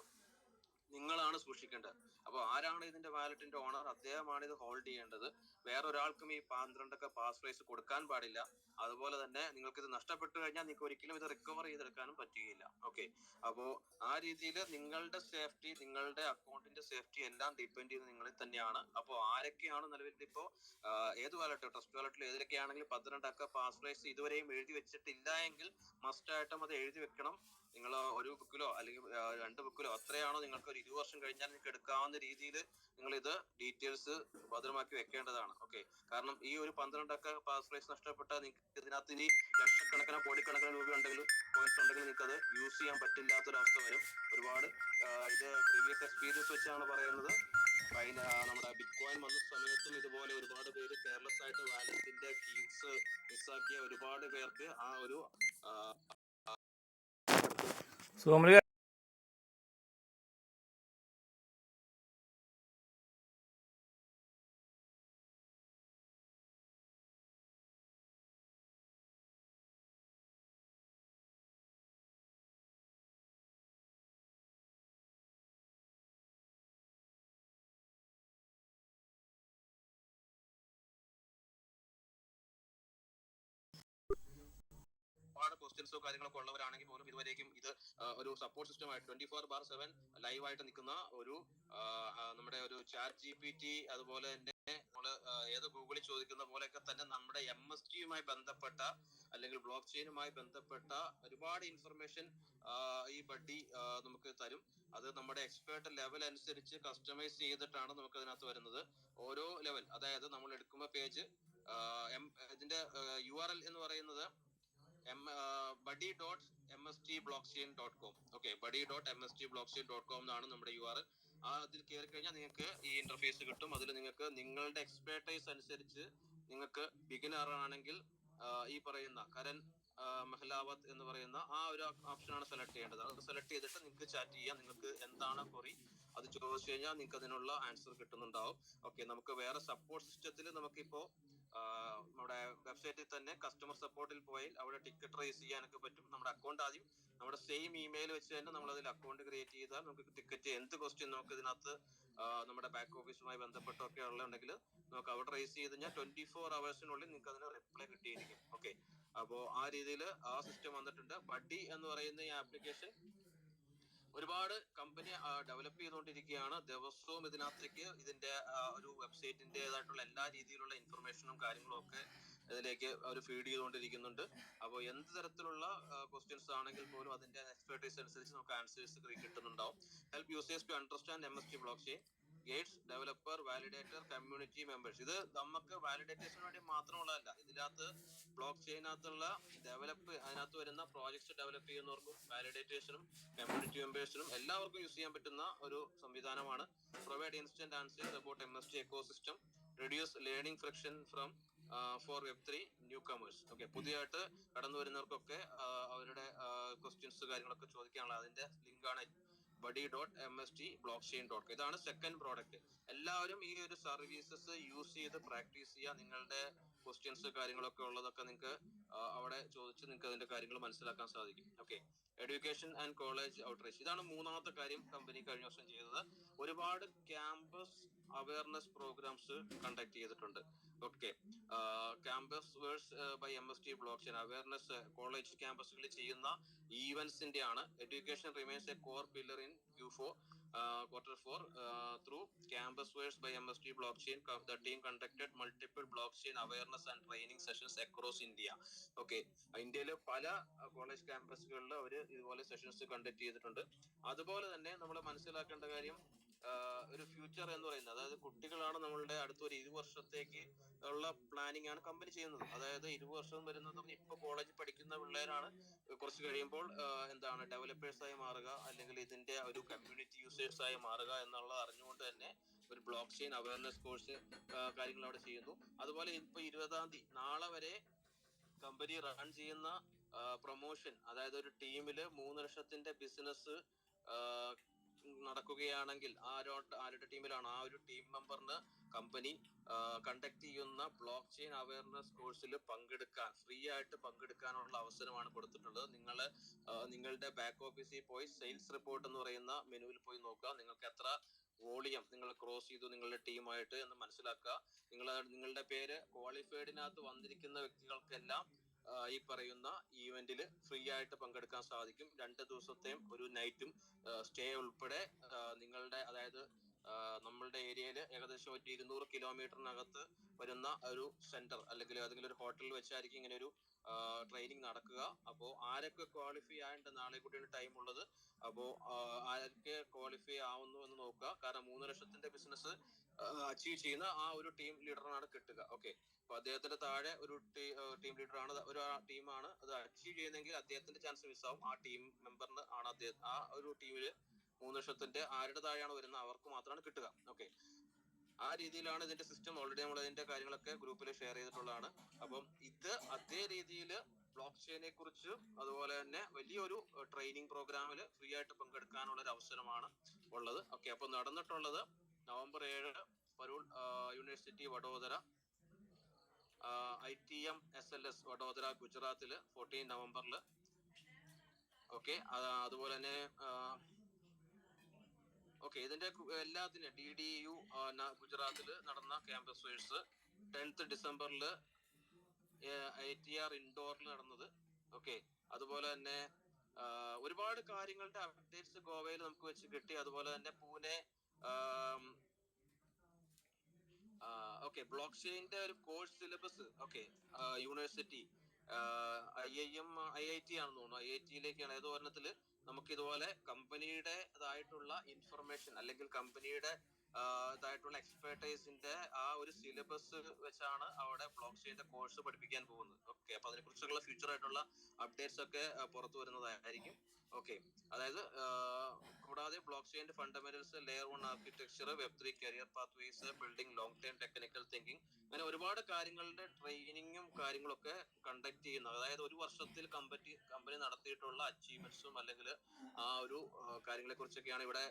നിങ്ങളാണ് സൂക്ഷിക്കേണ്ടത്. അപ്പോൾ ആരാണ് ഇതിന്റെ വാലറ്റിന്റെ ഓണർ, അദ്ദേഹമാണ് ഇത് ഹോൾഡ് ചെയ്യേണ്ടത്. വേറെ ഒരാൾക്കും ഈ 12 പാസ്വേഡ്സ് കൊടുക്കാൻ പാടില്ല. അതുപോലെ തന്നെ നിങ്ങൾക്ക് ഇത് നഷ്ടപ്പെട്ടു കഴിഞ്ഞാൽ നിങ്ങൾക്ക് ഒരിക്കലും ഇത് റിക്കവർ ചെയ്തെടുക്കാനും പറ്റുകയില്ല. ഓക്കെ, അപ്പോൾ ആ രീതിയിൽ നിങ്ങളുടെ സേഫ്റ്റി, നിങ്ങളുടെ അക്കൗണ്ടിന്റെ സേഫ്റ്റി എല്ലാം ഡിപ്പെൻഡ് ചെയ്യുന്നത് നിങ്ങളിൽ തന്നെയാണ്. അപ്പോൾ ആരൊക്കെയാണ് നിലവിൽ ഇപ്പോൾ ഏത് വാലറ്റ്, ട്രസ്റ്റ് വാലറ്റിൽ ഏതൊക്കെയാണെങ്കിലും 12 പാസ്വേഡ്സ് ഇതുവരെയും എഴുതി വെച്ചിട്ടില്ല എങ്കിൽ മസ്റ്റ് ആയിട്ടും അത് എഴുതി വെക്കണം. നിങ്ങൾ ഒരു ബുക്കിലോ അല്ലെങ്കിൽ 2 ബുക്കിലോ എത്രയാണോ നിങ്ങൾക്ക് ഒരു 20 വർഷം കഴിഞ്ഞാൽ നിങ്ങൾക്ക് എടുക്കാവുന്ന രീതിയിൽ നിങ്ങൾ ഇത് ഡീറ്റെയിൽസ് ഭദ്രമാക്കി വെക്കേണ്ടതാണ്. ഓക്കെ, കാരണം ഈ ഒരു 12 പാസ്വേഡ്സ് നഷ്ടപ്പെട്ടാൽ നിങ്ങൾക്ക് ഇതിനകത്ത് ഇനി ലക്ഷക്കണക്കിന് കോടിക്കണക്കിന് രൂപ ഉണ്ടെങ്കിലും പോയിന്റ്സ് ഉണ്ടെങ്കിലും നിങ്ങൾക്ക് അത് യൂസ് ചെയ്യാൻ പറ്റില്ലാത്തൊരവസ്ഥ വരും. ഒരുപാട് ഇത് പ്രീവിയസ് എക്സ്പീരിയൻസ് വെച്ചാണ് പറയുന്നത്. നമ്മുടെ ബിറ്റ്കോയിൻ വന്ന സമയത്തും ഇതുപോലെ ഒരുപാട് പേര് കെയർലെസ് ആയിട്ട് വാലറ്റിന്റെ കീസ് മിസ്സാക്കിയ ഒരുപാട് പേർക്ക് ആ ഒരു സോമലി ഒരുപാട് ക്വസ്റ്റ്യൻസോ കാര്യങ്ങളൊക്കെ ഉള്ളവരാണെങ്കിൽ പോലും ഇതുവരേക്കും ഇത് ഒരു സപ്പോർട്ട് സിസ്റ്റം ആയിട്ട് 24/7 ലൈവ് ആയിട്ട് നിൽക്കുന്ന ഒരു നമ്മുടെ ഒരു ചാറ്റ് GPT, അതുപോലെ തന്നെ നമ്മൾ ഏത് ഗൂഗിളിൽ ചോദിക്കുന്ന പോലെയൊക്കെ തന്നെ നമ്മുടെ MST-യുമായി ബന്ധപ്പെട്ട അല്ലെങ്കിൽ ബ്ലോക്ക് ചെയിനുമായി ബന്ധപ്പെട്ട ഒരുപാട് ഇൻഫർമേഷൻ ഈ ബഡ്ഡി നമുക്ക് തരും. അത് നമ്മുടെ എക്സ്പേർട്ട് ലെവൽ അനുസരിച്ച് കസ്റ്റമൈസ് ചെയ്തിട്ടാണ് നമുക്ക് അതിനകത്ത് വരുന്നത്. ഓരോ ലെവൽ, അതായത് നമ്മൾ എടുക്കുമ്പോൾ പേജ് ഇതിന്റെ URL എന്ന് പറയുന്നത് buddy.mstblockchain.com. ഓക്കെ, buddy.mstblockchain.com എന്നാണ് നമ്മുടെ URL. അതിൽ കയറി കഴിഞ്ഞാൽ നിങ്ങൾക്ക് ഈ ഇന്റർഫേസ് കിട്ടും. അതിൽ നിങ്ങൾക്ക് നിങ്ങളുടെ എക്സ്പെർട്ടൈസ് അനുസരിച്ച്, നിങ്ങൾക്ക് ബിഗിനർ ആണെങ്കിൽ ഈ പറയുന്ന കരൺ മെഹ്ലാവത്ത് എന്ന് പറയുന്ന ആ ഒരു ഓപ്ഷനാണ് സെലക്ട് ചെയ്യേണ്ടത്. അത് സെലക്ട് ചെയ്തിട്ട് നിങ്ങൾക്ക് ചാറ്റ് ചെയ്യാം. നിങ്ങൾക്ക് എന്താണ് ക്വറി അത് ചോദിച്ചു കഴിഞ്ഞാൽ നിങ്ങൾക്ക് അതിനുള്ള ആൻസർ കിട്ടുന്നുണ്ടാവും. ഓക്കെ, നമുക്ക് വേറെ സപ്പോർട്ട് സിസ്റ്റത്തിൽ നമുക്കിപ്പോ നമ്മുടെ വെബ്സൈറ്റിൽ തന്നെ കസ്റ്റമർ സപ്പോർട്ടിൽ പോയി അവിടെ ടിക്കറ്റ് റേസ് ചെയ്യാനൊക്കെ പറ്റും. നമ്മുടെ അക്കൗണ്ട് ആദ്യം നമ്മുടെ സെയിം ഇമെയിൽ വെച്ച് തന്നെ നമ്മൾ അതിൽ അക്കൗണ്ട് ക്രിയേറ്റ് ചെയ്താൽ നമുക്ക് ടിക്കറ്റ്, എന്ത് ക്വസ്റ്റ്യൻ നമുക്ക് ഇതിനകത്ത് നമ്മുടെ ബാക്ക് ഓഫീസുമായി ബന്ധപ്പെട്ടൊക്കെ ഉണ്ടെങ്കിൽ നമുക്ക് അവിടെ റേസ് ചെയ്ത് കഴിഞ്ഞാൽ 24 hours നിങ്ങൾക്ക് അതിന് റിപ്ലൈ കിട്ടിയിരിക്കും. ഓക്കെ, അപ്പോൾ ആ രീതിയിൽ ആ സിസ്റ്റം വന്നിട്ടുണ്ട്. ബഡ്ഡി എന്ന് പറയുന്ന ഈ ആപ്ലിക്കേഷൻ ഒരുപാട് കമ്പനി ഡെവലപ്പ് ചെയ്തുകൊണ്ടിരിക്കുകയാണ്. ദിവസവും ഇതിനകത്തേക്ക് ഇതിന്റെ ഒരു വെബ്സൈറ്റിന്റേതായിട്ടുള്ള എല്ലാ രീതിയിലുള്ള ഇൻഫർമേഷനും കാര്യങ്ങളും ഒക്കെ ഇതിലേക്ക് അവർ ഫീഡ് ചെയ്തുകൊണ്ടിരിക്കുന്നുണ്ട്. അപ്പോൾ എന്ത് തരത്തിലുള്ള ക്വസ്റ്റ്യൻസ് ആണെങ്കിൽ പോലും അതിന്റെ എക്സ്പെർട്ടൈസ് അനുസരിച്ച് നമുക്ക് ആൻസേഴ്സ് കിട്ടുന്നുണ്ടാവും. Help users to understand MST blockchain. Gates, developer, validator, community members. ഇത് നമുക്ക് വാലിഡേറ്റേഴ്സിന് വേണ്ടി മാത്രമുള്ളതല്ല. ഇതിനകത്ത് ബ്ലോക്ക് ചെയിനകത്തുള്ള അതിനകത്ത് വരുന്ന പ്രോജക്ട്സ് ഡെവലപ്പ് ചെയ്യുന്നവർക്കും വാലിഡേറ്റേഴ്സിനും കമ്മ്യൂണിറ്റി മെമ്പേഴ്സിനും എല്ലാവർക്കും യൂസ് ചെയ്യാൻ പറ്റുന്ന ഒരു സംവിധാനമാണ്. Provide instant answers about MST ecosystem, reduce learning friction from for Web3 newcomers. Okay, പുതിയതായിട്ട് കടന്നു വരുന്നവർക്കൊക്കെ അവരുടെ ക്വസ്റ്റ്യൻസ് കാര്യങ്ങളൊക്കെ ചോദിക്കാനുള്ള അതിന്റെ ലിങ്കാണ് buddy.mstblockchain.com. ഇതാണ് സെക്കൻഡ് പ്രോഡക്റ്റ്. എല്ലാവരും ഈ ഒരു സർവീസസ് യൂസ് ചെയ്ത് പ്രാക്ടീസ് ചെയ്യുക. നിങ്ങളുടെ ക്വസ്റ്റ്യൻസ് കാര്യങ്ങളൊക്കെ ഉള്ളതൊക്കെ നിങ്ങൾക്ക് അവിടെ ചോദിച്ച് നിങ്ങൾക്ക് അതിന്റെ കാര്യങ്ങൾ മനസ്സിലാക്കാൻ സാധിക്കും. Okay, education and college outreach. ഇതാണ് മൂന്നാമത്തെ കാര്യം കമ്പനി കഴിഞ്ഞ വർഷം ചെയ്തത്. ഒരുപാട് ക്യാമ്പസ് അവയർനെസ് പ്രോഗ്രാംസ് കണ്ടക്ട് ചെയ്തിട്ടുണ്ട്. Okay, campus verse by MST block awareness college ക്യാമ്പസുകളിൽ ചെയ്യുന്ന ഈവന്റ്സിന്റെ ആണ്. Education remains a core pillar in Q4 Q4 through campus fairs by MST blockchain. The team conducted multiple blockchain awareness and training sessions across India. Okay, ഇന്ത്യയിലെ പല college ക്യാമ്പസുകളിൽ അവർ ഇതുപോലെ sessions conduct ചെയ്തിട്ടുണ്ട്. അതുപോലെ തന്നെ നമ്മൾ മനസ്സിലാക്കേണ്ട കാര്യം ഒരു ഫ്യൂച്ചർ എന്ന് പറയുന്നത്, അതായത് കുട്ടികളാണ് നമ്മളുടെ അടുത്തൊരു 20 വർഷത്തേക്ക് ഉള്ള പ്ലാനിങ് ആണ് കമ്പനി ചെയ്യുന്നത്. അതായത് 20 വർഷം വരുന്നത് ഇപ്പൊ കോളേജിൽ പഠിക്കുന്ന പിള്ളേരാണ് കുറച്ച് കഴിയുമ്പോൾ എന്താണ് ഡെവലപ്പേഴ്സ് ആയി മാറുക, അല്ലെങ്കിൽ ഇതിന്റെ ഒരു കമ്മ്യൂണിറ്റി യൂസേഴ്സ് ആയി മാറുക എന്നുള്ളത് അറിഞ്ഞുകൊണ്ട് തന്നെ ഒരു ബ്ലോക്ക് ചെയിൻ അവയർനെസ് കോഴ്സ് കാര്യങ്ങൾ അവിടെ ചെയ്യുന്നു. അതുപോലെ ഇപ്പൊ 20-ാം തീയതി നാളെ വരെ കമ്പനി റൺ ചെയ്യുന്ന പ്രൊമോഷൻ, അതായത് ഒരു ടീമില് 3 ലക്ഷത്തിന്റെ ബിസിനസ് നടക്കുകയാണെങ്കിൽ ആരുടെ ടീമിലാണ് ആ ഒരു ടീം മെമ്പറിന് കമ്പനി കണ്ടക്ട് ചെയ്യുന്ന ബ്ലോക്ക് ചെയിൻ അവയർനെസ് കോഴ്സിൽ പങ്കെടുക്കാൻ, ഫ്രീ ആയിട്ട് പങ്കെടുക്കാനുള്ള അവസരമാണ് കൊടുത്തിട്ടുള്ളത്. നിങ്ങളുടെ ബാക്ക് ഓഫീസിൽ പോയി സെയിൽസ് റിപ്പോർട്ട് എന്ന് പറയുന്ന മെനുവിൽ പോയി നോക്കുക. നിങ്ങൾക്ക് എത്ര വോളിയം നിങ്ങൾ ക്രോസ് ചെയ്തു നിങ്ങളുടെ ടീമായിട്ട് എന്ന് മനസ്സിലാക്കുക. നിങ്ങളുടെ പേര് ക്വാളിഫൈഡിനകത്ത് വന്നിരിക്കുന്ന വ്യക്തികൾക്കെല്ലാം ഈ പറയുന്ന ഈവന്റിൽ ഫ്രീ ആയിട്ട് പങ്കെടുക്കാൻ സാധിക്കും. 2 ദിവസത്തെയും ഒരു നൈറ്റും സ്റ്റേ ഉൾപ്പെടെ നിങ്ങളുടെ, അതായത് നമ്മളുടെ ഏരിയയിൽ ഏകദേശം 200 കിലോമീറ്ററിനകത്ത് വരുന്ന ഒരു സെന്റർ അല്ലെങ്കിൽ ഏതെങ്കിലും ഒരു ഹോട്ടലിൽ വെച്ചായിരിക്കും ഇങ്ങനെ ഒരു ട്രെയിനിങ് നടക്കുക. അപ്പോൾ ആരൊക്കെ ക്വാളിഫൈ ആയിട്ട് നാളെ കൂടിയാണ് ടൈം ഉള്ളത്. അപ്പോൾ ആരൊക്കെ ക്വാളിഫൈ ആവുന്നു എന്ന് നോക്കുക. കാരണം 3 ലക്ഷത്തിന്റെ ബിസിനസ് അച്ചീവ് ചെയ്യുന്ന ആ ഒരു ടീം ലീഡറിനാണ് കിട്ടുക. ഓക്കെ, അപ്പൊ അദ്ദേഹത്തിന്റെ താഴെ ഒരു ടീം ലീഡർ ആണ്, ഒരു ടീമാണ് അത് അച്ചീവ് ചെയ്യുന്നതെങ്കിൽ അദ്ദേഹത്തിന്റെ ചാൻസ് മിസ്സാവും. ആ ടീം മെമ്പറിന് ആണ് ആ ഒരു ടീമില് 3 ലക്ഷത്തിന്റെ ആരുടെ താഴെയാണ് വരുന്നത് അവർക്ക് മാത്രമാണ് കിട്ടുക. ഓക്കെ, ആ രീതിയിലാണ് ഇതിന്റെ സിസ്റ്റം. ഓൾറെഡി നമ്മൾ അതിന്റെ കാര്യങ്ങളൊക്കെ ഗ്രൂപ്പിൽ ഷെയർ ചെയ്തിട്ടുള്ളതാണ്. അപ്പം ഇത് അതേ രീതിയിൽ ബ്ലോക്ക് ചെയിനെ കുറിച്ച് അതുപോലെ തന്നെ വലിയൊരു ട്രെയിനിങ് പ്രോഗ്രാമിൽ ഫ്രീ ആയിട്ട് പങ്കെടുക്കാനുള്ള ഒരു അവസരമാണ് ഉള്ളത്. ഓക്കെ, അപ്പൊ നടന്നിട്ടുള്ളത് November 7 Parul university Vadodara, ITM SLS Vadodara ഗുജറാത്തില് 14 നവംബറിൽ. ഓക്കെ, അതുപോലെ തന്നെ ഓക്കെ, ഇതിന്റെ എല്ലാത്തിനും DDU ഗുജറാത്തിൽ നടന്ന ക്യാമ്പസ് ഫെയർസ് 10th ഡിസംബറിൽ ITR ഇൻഡോറിൽ നടന്നത്. ഓക്കെ, അതുപോലെ തന്നെ ഒരുപാട് കാര്യങ്ങളുടെ അപ്ഡേറ്റ്സ് ഗോവയിൽ നമുക്ക് വെച്ച് കിട്ടി. അതുപോലെ തന്നെ പൂനെ ഓക്കെ ബ്ലോക്ക് ചെയിന്റെ ഒരു course syllabus, okay, university IIT ആണെന്ന് തോന്നുന്നു, IIT-യിലേക്കാണ് ഏതോ ഒരെണ്ണത്തില് നമുക്ക് ഇതുപോലെ കമ്പനിയുടേതായിട്ടുള്ള ഇൻഫർമേഷൻ അല്ലെങ്കിൽ കമ്പനിയുടെ ഇതായിട്ടുള്ള എക്സ്പെർട്ടൈസിന്റെ ആ ഒരു സിലബസ് വെച്ചാണ് അവിടെ ബ്ലോക്ക് ചെയിന്റെ കോഴ്സ് പഠിപ്പിക്കാൻ പോകുന്നത്. ഓക്കെ, അപ്പൊ അതിനെ കുറിച്ചുള്ള ഫ്യൂച്ചർ ആയിട്ടുള്ള അപ്ഡേറ്റ്സ് ഒക്കെ പുറത്തു വരുന്നതായിരിക്കും. ഓക്കെ, അതായത് കൂടാതെ ബ്ലോക്ക് ചെയിന്റെ fundamentals, layer 1 architecture, Web3 career pathways, building long time technical thinking, അങ്ങനെ ഒരുപാട് കാര്യങ്ങളുടെ ട്രെയിനിങ്ങും കാര്യങ്ങളൊക്കെ കണ്ടക്ട് ചെയ്യുന്നത്. അതായത് ഒരു വർഷത്തിൽ കമ്പനി നടത്തിയിട്ടുള്ള അച്ചീവ്മെന്റ്സും അല്ലെങ്കിൽ ആ ഒരു കാര്യങ്ങളെ കുറിച്ചൊക്കെയാണ് ഇവിടെ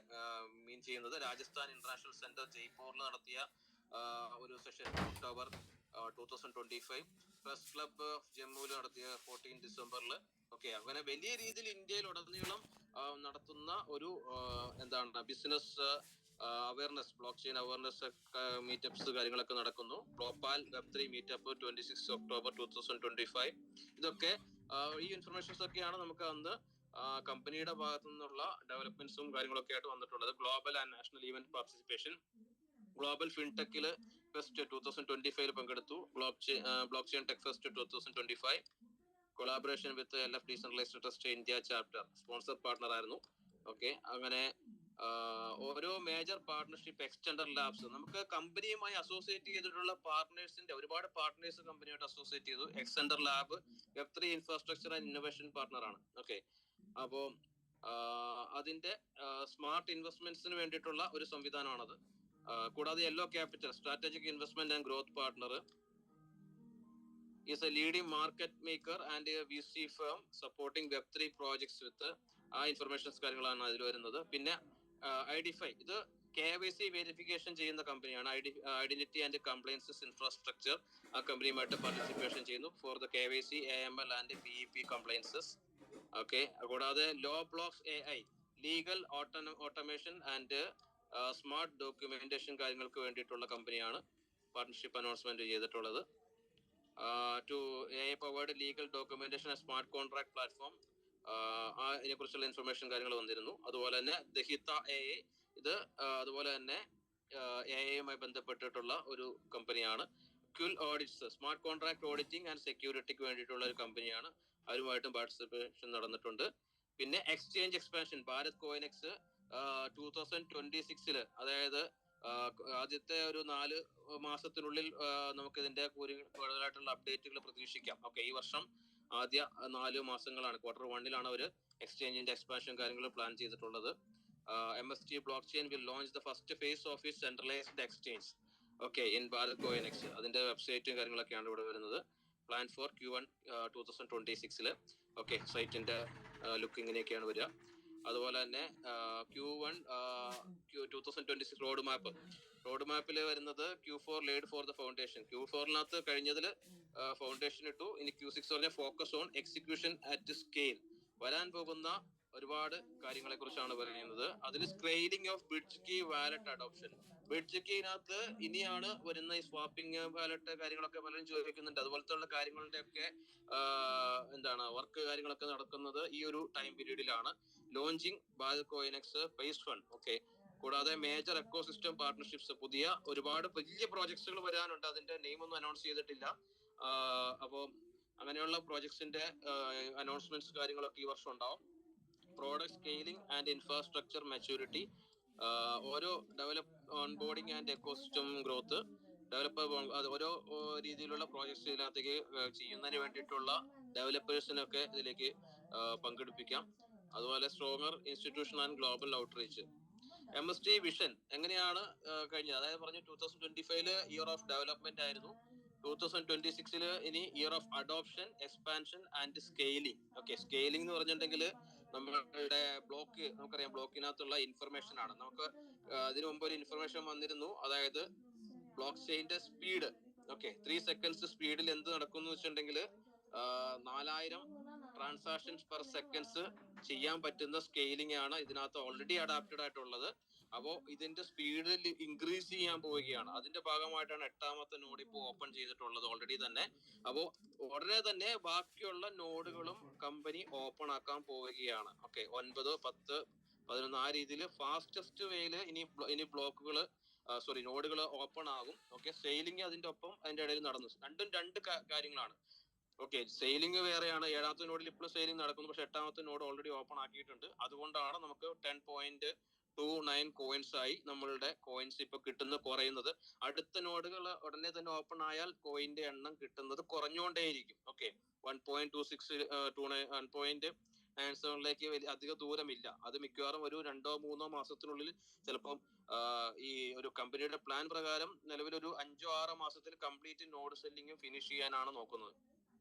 മീൻ ചെയ്യുന്നത്. രാജസ്ഥാൻ ഇന്റർനാഷണൽ സെന്റർ ജയ്പൂരിൽ നടത്തിയ ഒരു സെഷൻ ഒക്ടോബർ 2025, പ്രസ് ക്ലബ് ജമ്മുവിൽ നടത്തിയ 14 ഡിസംബറിൽ. ഓക്കെ, അങ്ങനെ വലിയ രീതിയിൽ ഇന്ത്യയിൽ ഉടനീളം നടത്തുന്ന ഒരു എന്താണ് business awareness, block chain awareness meetups കാര്യങ്ങളൊക്കെ നടക്കുന്നു. Bhopal Web3 meetup 26 October 2025. ഇതൊക്കെ ഈ ഇൻഫർമേഷൻസ് ഒക്കെയാണ് നമുക്ക് അന്ന് കമ്പനിയുടെ ഭാഗത്തു നിന്നുള്ള ഡെവലപ്മെന്റ്സും കാര്യങ്ങളൊക്കെ ആയിട്ട് വന്നിട്ടുള്ളത്. Global and national event participation, global ഫിൻടെക്കില് ഫെസ്റ്റ് 2025 പങ്കെടുത്തു. Blockchain tech fest 2025, collaboration with LF decentralised trust India chapter sponsor partner ആയിരുന്നു. ഓക്കെ, അങ്ങനെ ഓരോ മേജർ പാർട്ണർഷിപ്പ് എക്സ്റ്റൻഡർ ലാബ്സ്, നമുക്ക് കമ്പനിയുമായി അസോസിയേറ്റ് ചെയ്തിട്ടുള്ള പാർട്ട്നേഴ്സിന്റെ ഒരുപാട് പാർട്ട്നേഴ്സ് കമ്പനിയായിട്ട് അസോസിയേറ്റ് ചെയ്തു. എക്സ്റ്റൻഡർ ലാബ് വെബ്3 ഇൻഫ്രാസ്ട്രക്ചർ ആൻഡ് ഇന്നോവേഷൻ പാർട്ണറാണ്. ഓക്കെ, അപ്പോൾ അതിന്റെ സ്മാർട്ട് ഇൻവെസ്റ്റ്മെന്റ്സിന് വേണ്ടിയിട്ടുള്ള ഒരു സംവിധാനമാണത്. കൂടാതെ yellow capital strategic investment and growth partner is a leading market maker and VC firm supporting വെബ്3 പ്രോജക്ട്സ് വിത്ത് ആ ഇൻഫർമേഷൻസ് കാര്യങ്ങളാണ് അതിൽ വരുന്നത്. പിന്നെ ഐഡിഫൈ, ഇത് KYC വെരിഫിക്കേഷൻ ചെയ്യുന്ന കമ്പനിയാണ്. ഐഡന്റിറ്റി ആൻഡ് കംപ്ലയൻസസ് ഇൻഫ്രാസ്ട്രക്ചർ ആ കമ്പനിയുമായിട്ട് പാർട്ടിസിപ്പേഷൻ ചെയ്യുന്നു for the KYC, AML and PEP compliances. Okay, കൂടാതെ law blocks AI legal automation and smart documentation കാര്യങ്ങൾക്ക് വേണ്ടിയിട്ടുള്ള കമ്പനിയാണ് പാർട്ണർഷിപ്പ് അനൗൺസ്മെന്റ് ചെയ്തിട്ടുള്ളത്. To AI powered legal documentation and smart contract platform, ഇതിനെ കുറിച്ചുള്ള ഇൻഫർമേഷൻ കാര്യങ്ങൾ വന്നിരുന്നു. അതുപോലെ തന്നെ ദഹിത AI, ഇത് അതുപോലെ തന്നെ AI ബന്ധപ്പെട്ടിട്ടുള്ള ഒരു കമ്പനിയാണ്. Quill audits smart contract auditing and സെക്യൂരിറ്റിക്ക് വേണ്ടിയിട്ടുള്ള ഒരു കമ്പനിയാണ്. അവരുമായിട്ടും പാർട്ടിസിപ്പേഷൻ നടന്നിട്ടുണ്ട്. പിന്നെ എക്സ്ചേഞ്ച് എക്സ്പാൻഷൻ, ഭാരത് കോയിനെക്സ് 2026, അതായത് ആദ്യത്തെ ഒരു 4 മാസത്തിനുള്ളിൽ നമുക്ക് ഇതിന്റെ കൂടുതലായിട്ടുള്ള അപ്ഡേറ്റുകൾ പ്രതീക്ഷിക്കാം. ഓക്കെ, ഈ വർഷം ആദ്യ 4 മാസങ്ങളാണ്, Q1 അവർ എക്സ്ചേഞ്ചിന്റെ എക്സ്പാൻഷൻ കാര്യങ്ങൾ പ്ലാൻ ചെയ്തിട്ടുള്ളത്. MST blockchain will launch the first phase of its centralized exchange. Okay, in Bharat Coinex, അതിന്റെ വെബ്സൈറ്റും കാര്യങ്ങളൊക്കെയാണ് ഇവിടെ വരുന്നത്. Plan for Q1 2026. ഓക്കെ, സൈറ്റിന്റെ ലുക്കിങ്ങിനെയൊക്കെയാണ് വരിക. അതുപോലെ തന്നെ Q1 2026 റോഡ് മാപ്പിൽ വരുന്നത് Q4 laid for the foundation. Q4 കഴിഞ്ഞതിൽ ഫൗണ്ടേഷൻ ഇട്ടു. ഇനി Q6 പറഞ്ഞ focus on execution at scale. വരാൻ പോകുന്ന ഒരുപാട് കാര്യങ്ങളെ കുറിച്ചാണ് പറയുന്നത്. അതിൽ scaling of bridge key wallet adoption. Bridge കീനകത്ത് ഇനിയാണ് വരുന്ന ഈ സ്വാപ്പിംഗ് വാലറ്റ് കാര്യങ്ങളൊക്കെ പലരും ചോദിക്കുന്നുണ്ട്. അതുപോലത്തെ ഉള്ള കാര്യങ്ങളുടെ ഒക്കെ വർക്ക് കാര്യങ്ങളൊക്കെ നടക്കുന്നത് ഈ ഒരു ടൈം പീരീഡിലാണ്. Launching Bharat Coinex based fund. Okay, കൂടാതെ മേജർ എക്കോസിസ്റ്റം പാർട്ണർഷിപ്സ്, പുതിയ ഒരുപാട് വലിയ പ്രോജക്ട്സുകൾ വരാനുണ്ട്. അതിന്റെ നെയിം ഒന്നും അനൗൺസ് ചെയ്തിട്ടില്ല. അപ്പോൾ അങ്ങനെയുള്ള പ്രോജക്ട്സിന്റെ അനൗൺസ്മെന്റ്സ് കാര്യങ്ങളൊക്കെ ഈ വർഷം ഉണ്ടാവും. Product scaling and infrastructure maturity, ഓരോ develop onboarding and ecosystem growth, developer ഓരോ രീതിയിലുള്ള പ്രോജക്ട്സ് ഇതിനകത്തേക്ക് ചെയ്യുന്നതിന് വേണ്ടിയിട്ടുള്ള ഡെവലപ്പേഴ്സിനൊക്കെ ഇതിലേക്ക് പങ്കെടുപ്പിക്കാം. അതുപോലെ stronger institution and global outreach. MST vision എങ്ങനെയാണ് കഴിഞ്ഞത്, അതായത് പറഞ്ഞു 2025 ഇയർ ഓഫ് ഡെവലപ്മെന്റ് ആയിരുന്നു. 2026 ഇനി year of adoption, expansion and scaling. Okay, scaling എന്ന് പറഞ്ഞിട്ടുണ്ടെങ്കിൽ നമ്മളുടെ ബ്ലോക്ക്, നമുക്കറിയാം ബ്ലോക്കിനകത്തുള്ള ഇൻഫർമേഷൻ ആണ്. നമുക്ക് ഇതിനു മുമ്പ് ഒരു ഇൻഫർമേഷൻ വന്നിരുന്നു, അതായത് ബ്ലോക്ക് ചെയിന്റെ സ്പീഡ്. ഓക്കെ, 3 സെക്കൻഡ്സ് സ്പീഡിൽ എന്ത് നടക്കുന്നു വെച്ചിട്ടുണ്ടെങ്കിൽ 4000 ട്രാൻസാക്ഷൻസ് പെർ സെക്കൻഡ്സ് ചെയ്യാൻ പറ്റുന്ന സ്കെയിലിംഗ് ആണ് ഇതിനകത്ത് ഓൾറെഡി അഡാപ്റ്റഡ് ആയിട്ടുള്ളത്. അപ്പോൾ ഇതിന്റെ സ്പീഡിൽ ഇൻക്രീസ് ചെയ്യാൻ പോവുകയാണ്. അതിന്റെ ഭാഗമായിട്ടാണ് 8ാമത്തെ നോഡ് ഇപ്പോൾ ഓപ്പൺ ചെയ്തിട്ടുള്ളത് ഓൾറെഡി തന്നെ. അപ്പോൾ ഉടനെ തന്നെ ബാക്കിയുള്ള നോഡുകളും കമ്പനി ഓപ്പൺ ആക്കാൻ പോവുകയാണ്. ഓക്കെ, 9, 10, 11 ആ രീതിയിൽ ഫാസ്റ്റസ്റ്റ് വേയിൽ ഇനി ബ്ലോക്കുകൾ നോഡുകൾ ഓപ്പൺ ആകും. ഓക്കെ, സെയിലിംഗ് അതിന്റെ ഒപ്പം അതിന്റെ ഇടയിൽ നടന്നു. രണ്ടും രണ്ട് കാര്യങ്ങളാണ്. ഓക്കെ, സെയിലിംഗ് വേറെയാണ്. 7ാമത്തെ നോഡിൽ ഇപ്പോൾ സെയിലിംഗ് നടക്കുന്നു, പക്ഷെ 8ാമത്തെ നോഡ് ഓൾറെഡി ഓപ്പൺ ആക്കിയിട്ടുണ്ട്. അതുകൊണ്ടാണ് നമുക്ക് 10.29 കോയിൻസ് ആയി നമ്മളുടെ കോയിൻസ് ഇപ്പൊ കുറയുന്നത്. അടുത്ത നോഡുകൾ ഉടനെ തന്നെ ഓപ്പൺ ആയാൽ കോയിന്റെ എണ്ണം കിട്ടുന്നത് കുറഞ്ഞുകൊണ്ടേയിരിക്കും. ഓക്കെ, 1.2629 വലിയ അധിക ദൂരമില്ല. അത് മിക്കവാറും ഒരു 2-3 മാസത്തിനുള്ളിൽ ചിലപ്പം ഈ ഒരു കമ്പനിയുടെ പ്ലാൻ പ്രകാരം നിലവിലൊരു 5-6 മാസത്തിൽ കംപ്ലീറ്റ് നോഡ് സെല്ലിംഗ് ഫിനിഷ് ചെയ്യാനാണ് നോക്കുന്നത്.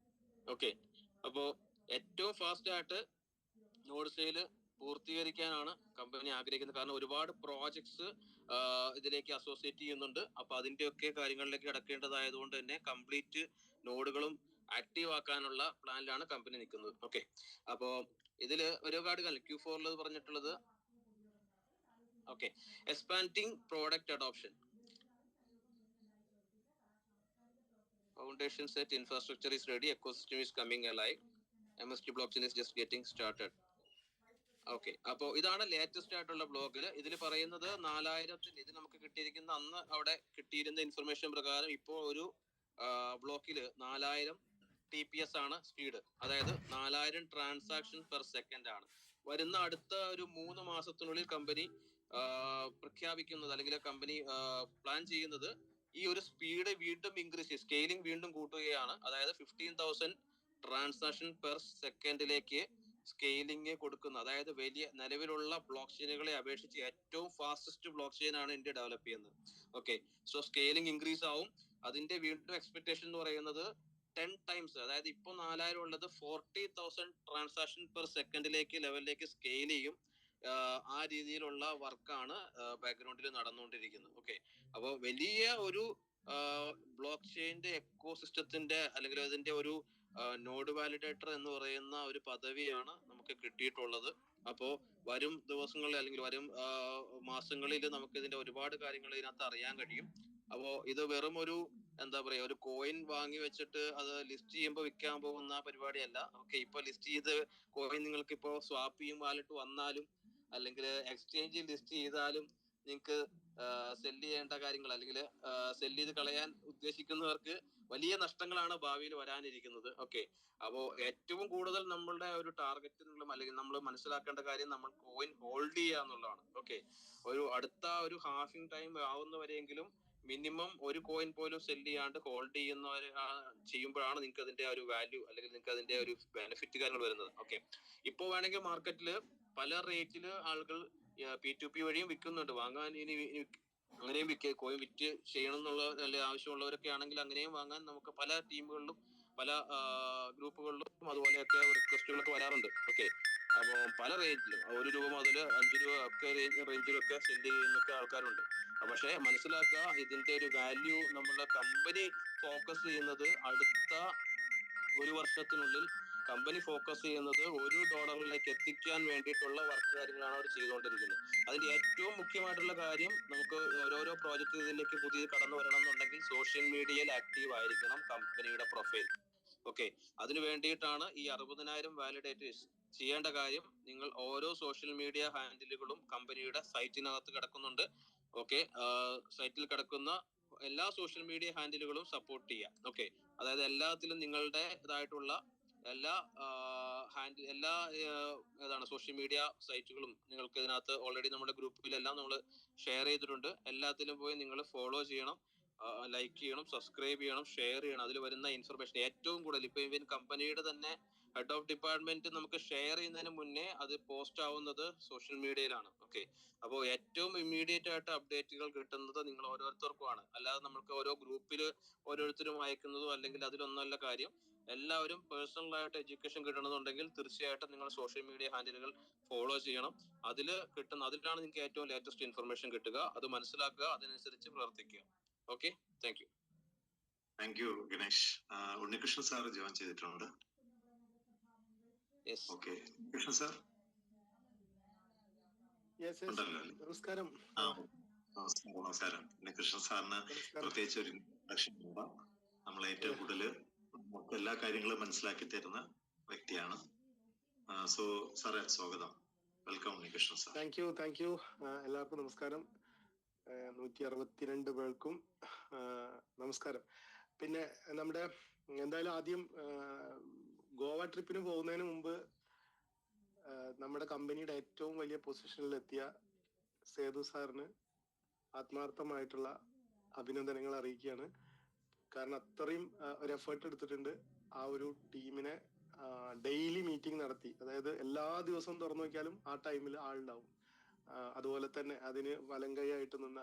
ഓക്കെ, അപ്പോ ഏറ്റവും ഫാസ്റ്റ് ആയിട്ട് നോഡ് സെയിൽ പൂർത്തീകരിക്കാനാണ് കമ്പനി ആഗ്രഹിക്കുന്നത്. കാരണം ഒരുപാട് പ്രോജക്ട്സ് ഇതിലേക്ക് അസോസിയേറ്റ് ചെയ്യുന്നുണ്ട്. അപ്പൊ അതിന്റെയൊക്കെ കാര്യങ്ങളിലേക്ക് കിടക്കേണ്ടതായതുകൊണ്ട് തന്നെ കംപ്ലീറ്റ് നോഡുകളും ആക്റ്റീവ് ആക്കാനുള്ള പ്ലാനിലാണ് കമ്പനി നിൽക്കുന്നത്. ഓക്കെ, അപ്പോ ഇതില് ഒരുപാട് കാര്യം Q4 പറഞ്ഞിട്ടുള്ളത്. Okay, expanding product adoption, foundation set, infrastructure is ready, ecosystem is coming alive, MST blockchain is just getting started. Okay, അപ്പോ ഇതാണ് ലേറ്റസ്റ്റ് ആയിട്ടുള്ള ബ്ലോഗിൽ. ഇതിൽ പറയുന്നത് 4000 ഇത് നമുക്ക് കിട്ടിയിരിക്കുന്ന അന്ന് അവിടെ കിട്ടിയിരുന്ന ഇൻഫർമേഷൻ പ്രകാരം ഇപ്പോൾ ഒരു ബ്ലോക്കിൽ 4000 TPS ആണ് സ്പീഡ്. അതായത് 4000 ട്രാൻസാക്ഷൻ പെർ സെക്കൻഡ് ആണ്. വരുന്ന അടുത്ത ഒരു 3 മാസത്തിനുള്ളിൽ കമ്പനി പ്രഖ്യാപിക്കുന്നത് അല്ലെങ്കിൽ കമ്പനി പ്ലാൻ ചെയ്യുന്നത് ഈ ഒരു സ്പീഡ് വീണ്ടും ഇൻക്രീസ് സ്കെയിലിംഗ് വീണ്ടും കൂട്ടുകയാണ്. അതായത് 15,000 ട്രാൻസാക്ഷൻ പെർ സെക്കൻഡിലേക്ക് സ്കെയിലിംഗ് കൊടുക്കുന്ന, അതായത് വലിയ നിലവിലുള്ള ബ്ലോക്ക് ചെയിനുകളെ അപേക്ഷിച്ച് ഏറ്റവും ഫാസ്റ്റസ്റ്റ് ബ്ലോക്ക് ചെയിൻ ആണ് ഇന്ത്യ ഡെവലപ്പ് ചെയ്യുന്നത്. ഓക്കെ, സോ സ്കെയിലിംഗ് ഇൻക്രീസ് ആവും. അതിന്റെ വീണ്ടും എക്സ്പെക്ടേഷൻ എന്ന് പറയുന്നത് 10 ടൈംസ്, അതായത് ഇപ്പൊ 4000 ഉള്ളത് 40,000 ട്രാൻസാക്ഷൻ പെർ സെക്കൻഡിലേക്ക് ലെവലിലേക്ക് സ്കെയിൽ ചെയ്യും. ആ രീതിയിലുള്ള വർക്കാണ് ബാക്ക്ഗ്രൗണ്ടിൽ നടന്നുകൊണ്ടിരിക്കുന്നത്. ഓക്കെ, അപ്പോൾ വലിയ ഒരു ബ്ലോക്ക് ചെയിന്റെ എക്കോ സിസ്റ്റത്തിന്റെ അല്ലെങ്കിൽ അതിന്റെ ഒരു നോഡ് വാലിഡേറ്റർ എന്ന് പറയുന്ന ഒരു പദവിയാണ് നമുക്ക് കിട്ടിയിട്ടുള്ളത്. അപ്പോ വരും ദിവസങ്ങളിൽ അല്ലെങ്കിൽ വരും മാസങ്ങളിൽ നമുക്ക് ഇതിന്റെ ഒരുപാട് കാര്യങ്ങൾ ഇതിനകത്ത് അറിയാൻ കഴിയും. അപ്പോ ഇത് വെറും ഒരു എന്താ പറയാ ഒരു കോയിൻ വാങ്ങി വെച്ചിട്ട് അത് ലിസ്റ്റ് ചെയ്യുമ്പോൾ വിൽക്കാൻ പോകുന്ന പരിപാടിയല്ല. ഓക്കെ, ഇപ്പൊ ലിസ്റ്റ് ചെയ്ത് കോയിൻ നിങ്ങൾക്ക് ഇപ്പോ സ്വാപ്പ് ചെയ്യും വാലറ്റ് വന്നാലും അല്ലെങ്കിൽ എക്സ്ചേഞ്ചിൽ ലിസ്റ്റ് ചെയ്താലും നിങ്ങൾക്ക് സെല്ല് ചെയ്യേണ്ട കാര്യങ്ങൾ അല്ലെങ്കിൽ സെല്ല് ചെയ്ത് കളയാൻ ഉദ്ദേശിക്കുന്നവർക്ക് വലിയ നഷ്ടങ്ങളാണ് ഭാവിയിൽ വരാനിരിക്കുന്നത്. ഓക്കെ, അപ്പോ ഏറ്റവും കൂടുതൽ നമ്മളുടെ ഒരു ടാർഗറ്റ് അല്ലെങ്കിൽ നമ്മൾ മനസ്സിലാക്കേണ്ട കാര്യം നമ്മൾ കോയിൻ ഹോൾഡ് ചെയ്യുക എന്നുള്ളതാണ്. ഓക്കെ, ഒരു അടുത്ത ഒരു ഹാഫിംഗ് ടൈം ആവുന്നവരെങ്കിലും മിനിമം ഒരു കോയിൻ പോലും സെല്ല് ചെയ്യാണ്ട് ഹോൾഡ് ചെയ്യുമ്പോഴാണ് നിങ്ങൾക്ക് അതിന്റെ ഒരു വാല്യൂ അല്ലെങ്കിൽ നിങ്ങൾക്ക് അതിന്റെ ഒരു ബെനിഫിറ്റ് കാര്യങ്ങൾ വരുന്നത്. ഓക്കെ, ഇപ്പോ വേണമെങ്കിൽ മാർക്കറ്റിൽ പല റേറ്റില് ആളുകൾ P2P വഴിയും വിൽക്കുന്നുണ്ട്. വാങ്ങാൻ ഇനി അങ്ങനെയും കോയിൻ വിറ്റ് ചെയ്യണം എന്നുള്ള അല്ലെങ്കിൽ ആവശ്യമുള്ളവരൊക്കെ ആണെങ്കിൽ അങ്ങനെയും വാങ്ങാൻ നമുക്ക് പല ടീമുകളിലും പല ഗ്രൂപ്പുകളിലും അതുപോലെയൊക്കെ റിക്വസ്റ്റുകളൊക്കെ വരാറുണ്ട്. ഓക്കെ, അപ്പോൾ പല റേഞ്ചിലും 1 രൂപ മുതൽ 5 രൂപ ഒക്കെ റേഞ്ചിലൊക്കെ സെൻഡ് ചെയ്യുന്നൊക്കെ ആൾക്കാരുണ്ട്. പക്ഷെ മനസ്സിലാക്കുക, ഇതിന്റെ ഒരു വാല്യൂ നമ്മുടെ കമ്പനി ഫോക്കസ് ചെയ്യുന്നത് അടുത്ത ഒരു വർഷത്തിനുള്ളിൽ കമ്പനി ഫോക്കസ് ചെയ്യുന്നത് $1 എത്തിക്കാൻ വേണ്ടിയിട്ടുള്ള വർക്ക് കാര്യങ്ങളാണ് അവർ ചെയ്തുകൊണ്ടിരിക്കുന്നത്. അതിന്റെ ഏറ്റവും മുഖ്യമായിട്ടുള്ള കാര്യം, നമുക്ക് ഓരോരോ പ്രോജക്റ്റ് ഇതിലേക്ക് പുതിയ കടന്നു വരണം എന്നുണ്ടെങ്കിൽ സോഷ്യൽ മീഡിയയിൽ ആക്റ്റീവ് ആയിരിക്കണം കമ്പനിയുടെ പ്രൊഫൈൽ. ഓക്കെ, അതിനു വേണ്ടിയിട്ടാണ് ഈ 60,000 വാലിഡേറ്റേഴ്സ് ചെയ്യേണ്ട കാര്യം. നിങ്ങൾ ഓരോ സോഷ്യൽ മീഡിയ ഹാൻഡിലുകളും കമ്പനിയുടെ സൈറ്റിനകത്ത് കിടക്കുന്നുണ്ട്. ഓക്കെ, സൈറ്റിൽ കിടക്കുന്ന എല്ലാ സോഷ്യൽ മീഡിയ ഹാൻഡിലുകളും സപ്പോർട്ട് ചെയ്യാം. ഓക്കെ, അതായത് എല്ലാത്തിലും നിങ്ങളുടേതായിട്ടുള്ള എല്ലാ ഏതാണ് സോഷ്യൽ മീഡിയ സൈറ്റുകളും നിങ്ങൾക്ക് ഇതിനകത്ത് ഓൾറെഡി നമ്മുടെ ഗ്രൂപ്പിലെല്ലാം നമ്മൾ ഷെയർ ചെയ്തിട്ടുണ്ട്. എല്ലാത്തിലും പോയി നിങ്ങൾ ഫോളോ ചെയ്യണം, ലൈക്ക് ചെയ്യണം, സബ്സ്ക്രൈബ് ചെയ്യണം, ഷെയർ ചെയ്യണം. അതിൽ വരുന്ന ഇൻഫർമേഷൻ ഏറ്റവും കൂടുതൽ ഇപ്പൊ ഇവൻ കമ്പനിയുടെ തന്നെ ഹെഡ് ഓഫ് ഡിപ്പാർട്ട്മെന്റ് നമുക്ക് ഷെയർ ചെയ്യുന്നതിന് മുന്നേ അത് പോസ്റ്റ് ആവുന്നത് സോഷ്യൽ മീഡിയയിലാണ്. ഓക്കെ, അപ്പോൾ ഏറ്റവും ഇമ്മീഡിയറ്റ് ആയിട്ട് അപ്ഡേറ്റുകൾ കിട്ടുന്നത് നിങ്ങൾ ഓരോരുത്തർക്കുമാണ്. അല്ലാതെ നമുക്ക് ഓരോ ഗ്രൂപ്പിൽ ഓരോരുത്തരും അയക്കുന്നതോ അല്ലെങ്കിൽ അതിലൊന്നല്ല കാര്യം. എല്ലാവരും പേഴ്സണൽ ആയിട്ട് എഡ്യൂക്കേഷൻ കിട്ടണമെന്നുണ്ടെങ്കിൽ തീർച്ചയായിട്ടും നിങ്ങൾ സോഷ്യൽ മീഡിയ ഹാൻഡിലുകൾ ഫോളോ ചെയ്യണം. അതിലാണ് നിങ്ങൾക്ക് ഏറ്റവും ലേറ്റസ്റ്റ് ഇൻഫർമേഷൻ കിട്ടുക. അത് മനസ്സിലാക്കുക, അതിനനുസരിച്ച് പ്രവർത്തിക്കുക. Okay, thank you. Thank you Ganesh. Unnikrishnan sir join ചെയ്തിട്ടുണ്ട്. ഓക്കെ, കൃഷ്ണൻ സാർ നമസ്കാരം. നമസ്കാരം. ഉണ്ണികൃഷ്ണൻ സാറിന് പ്രത്യേകിച്ച് ഒരു ഇൻട്രൊഡക്ഷൻ ഉണ്ടാവും. നമ്മൾ ഏറ്റവും കൂടുതൽ നമുക്ക് എല്ലാ കാര്യങ്ങളും മനസ്സിലാക്കി തരുന്ന വ്യക്തിയാണ്. സോ സാറേ, സ്വാഗതം. Welcome Unnikrishnan sir. Thank you. എല്ലാവർക്കും നമസ്കാരം. 162 പേർക്കും നമസ്കാരം. പിന്നെ നമ്മുടെ എന്തായാലും ആദ്യം ഗോവ ട്രിപ്പിന് പോകുന്നതിന് മുമ്പ് നമ്മുടെ കമ്പനിയുടെ ഏറ്റവും വലിയ പൊസിഷനിൽ എത്തിയ സേതു സാറിന് ആത്മാർത്ഥമായിട്ടുള്ള അഭിനന്ദനങ്ങൾ അറിയിക്കുകയാണ്. കാരണം അത്രയും ഒരു എഫേർട്ട് എടുത്തിട്ടുണ്ട്. ആ ഒരു ടീമിനെ ഡെയിലി മീറ്റിംഗ് നടത്തി, അതായത് എല്ലാ ദിവസവും തുറന്നു നോക്കിയാലും ആ ടൈമിൽ ആളുണ്ടാവും. അതുപോലെ തന്നെ അതിന് വലങ്കൈയായിട്ട് നിന്ന